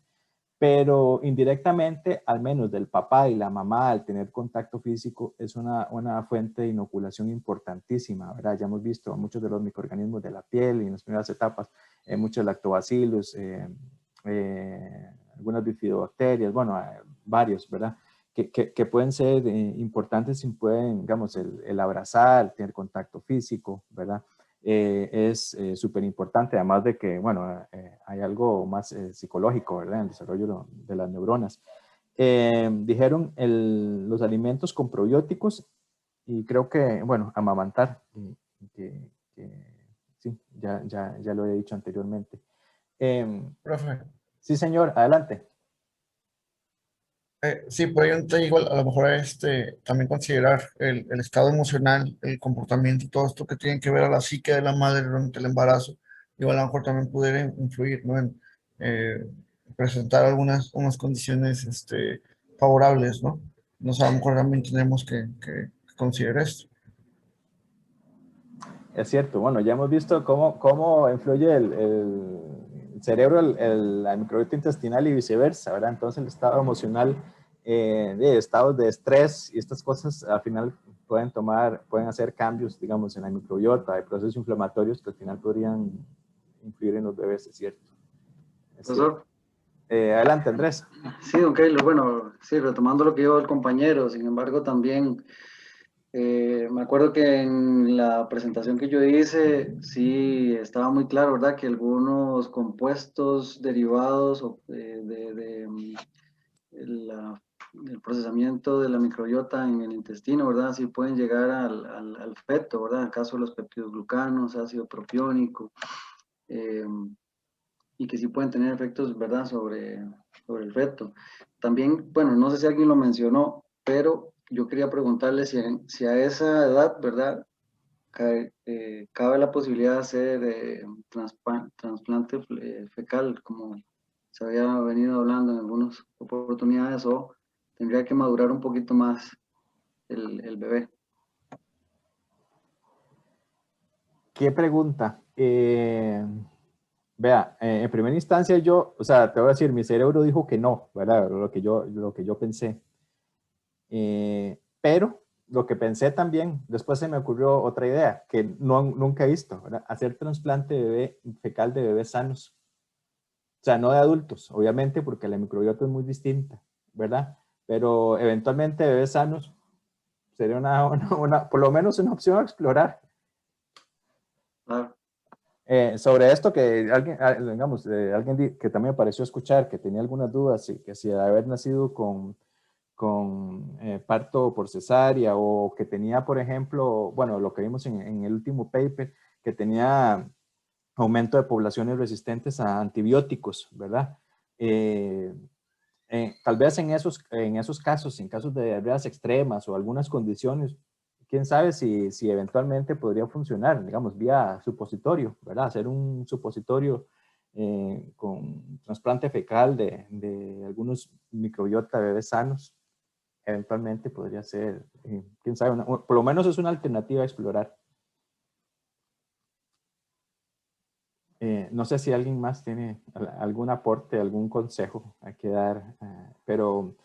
pero indirectamente, al menos del papá y la mamá, al tener contacto físico, es una fuente de inoculación importantísima, ¿verdad? Ya hemos visto muchos de los microorganismos de la piel y en las primeras etapas, muchos lactobacillus, algunas bifidobacterias, bueno, varios, ¿verdad? Que pueden ser importantes y pueden, digamos, el abrazar, tener contacto físico, ¿verdad? Es súper importante, además de que, bueno, hay algo más psicológico, ¿verdad? En el desarrollo de las neuronas. Dijeron los alimentos con probióticos y creo que, bueno, amamantar, sí, ya lo he dicho anteriormente. Profe. Sí, señor, adelante. Sí, por ahí te digo, a lo mejor también considerar el estado emocional, el comportamiento, todo esto que tiene que ver a la psique de la madre durante el embarazo, y a lo mejor también pudiera influir, ¿no? En presentar unas condiciones favorables, ¿no? No sé, a lo mejor también tenemos que considerar esto. Es cierto, bueno, ya hemos visto cómo influye el cerebro, la microbiota intestinal y viceversa, ¿verdad? Entonces el estado emocional, de estados de estrés y estas cosas al final pueden hacer cambios, digamos, en la microbiota, hay procesos inflamatorios que al final podrían influir en los bebés, es cierto. Profesor. Adelante, Andrés. Sí, don Keylor, bueno, sí, retomando lo que dijo el compañero, sin embargo, también Me acuerdo que en la presentación que yo hice, sí estaba muy claro, ¿verdad? Que algunos compuestos derivados el procesamiento de la microbiota en el intestino, ¿verdad? Sí pueden llegar al feto, ¿verdad? En el caso de los peptidoglucanos, ácido propiónico, y que sí pueden tener efectos, ¿verdad? Sobre el feto. También, bueno, no sé si alguien lo mencionó, pero yo quería preguntarle si a esa edad, ¿verdad? Cabe la posibilidad de hacer trasplante fecal, como se había venido hablando en algunas oportunidades, o tendría que madurar un poquito más el bebé. ¿Qué pregunta? Vea, en primera instancia yo, o sea, te voy a decir, mi cerebro dijo que no, ¿verdad? Lo que yo pensé. Pero lo que pensé también, después se me ocurrió otra idea que nunca he visto, ¿verdad? Hacer trasplante fecal de bebés sanos. O sea, no de adultos, obviamente, porque la microbiota es muy distinta, ¿verdad? Pero eventualmente bebés sanos sería por lo menos una opción a explorar. Claro. Sobre esto que digamos, alguien que también me pareció escuchar, que tenía algunas dudas, y que si haber nacido con parto por cesárea, o que tenía, por ejemplo, bueno, lo que vimos en el último paper, que tenía aumento de poblaciones resistentes a antibióticos, ¿verdad? Tal vez en esos casos, en casos de diarreas extremas o algunas condiciones, quién sabe si eventualmente podría funcionar, digamos, vía supositorio, ¿verdad? Hacer un supositorio con trasplante fecal de algunos microbiota de bebés sanos, eventualmente podría ser, quién sabe, por lo menos es una alternativa a explorar. No sé si alguien más tiene algún aporte, algún consejo a que dar, pero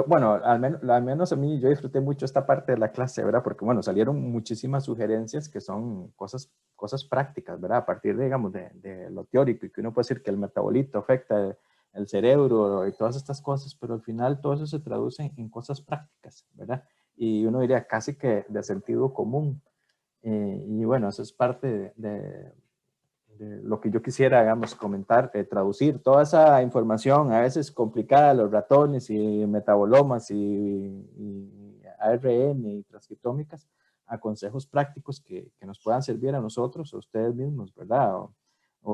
bueno, al menos a mí yo disfruté mucho esta parte de la clase, ¿verdad? Porque, bueno, salieron muchísimas sugerencias que son cosas prácticas, ¿verdad? A partir, digamos, de lo teórico, y que uno puede decir que el metabolito afecta el cerebro y todas estas cosas, pero al final todo eso se traduce en cosas prácticas, ¿verdad? Y uno diría casi que de sentido común. Y bueno, eso es parte de lo que yo quisiera, digamos, comentar, traducir toda esa información, a veces complicada, los ratones y metabolomas y ARN y transcriptómicas, a consejos prácticos que nos puedan servir a nosotros, a ustedes mismos, ¿verdad?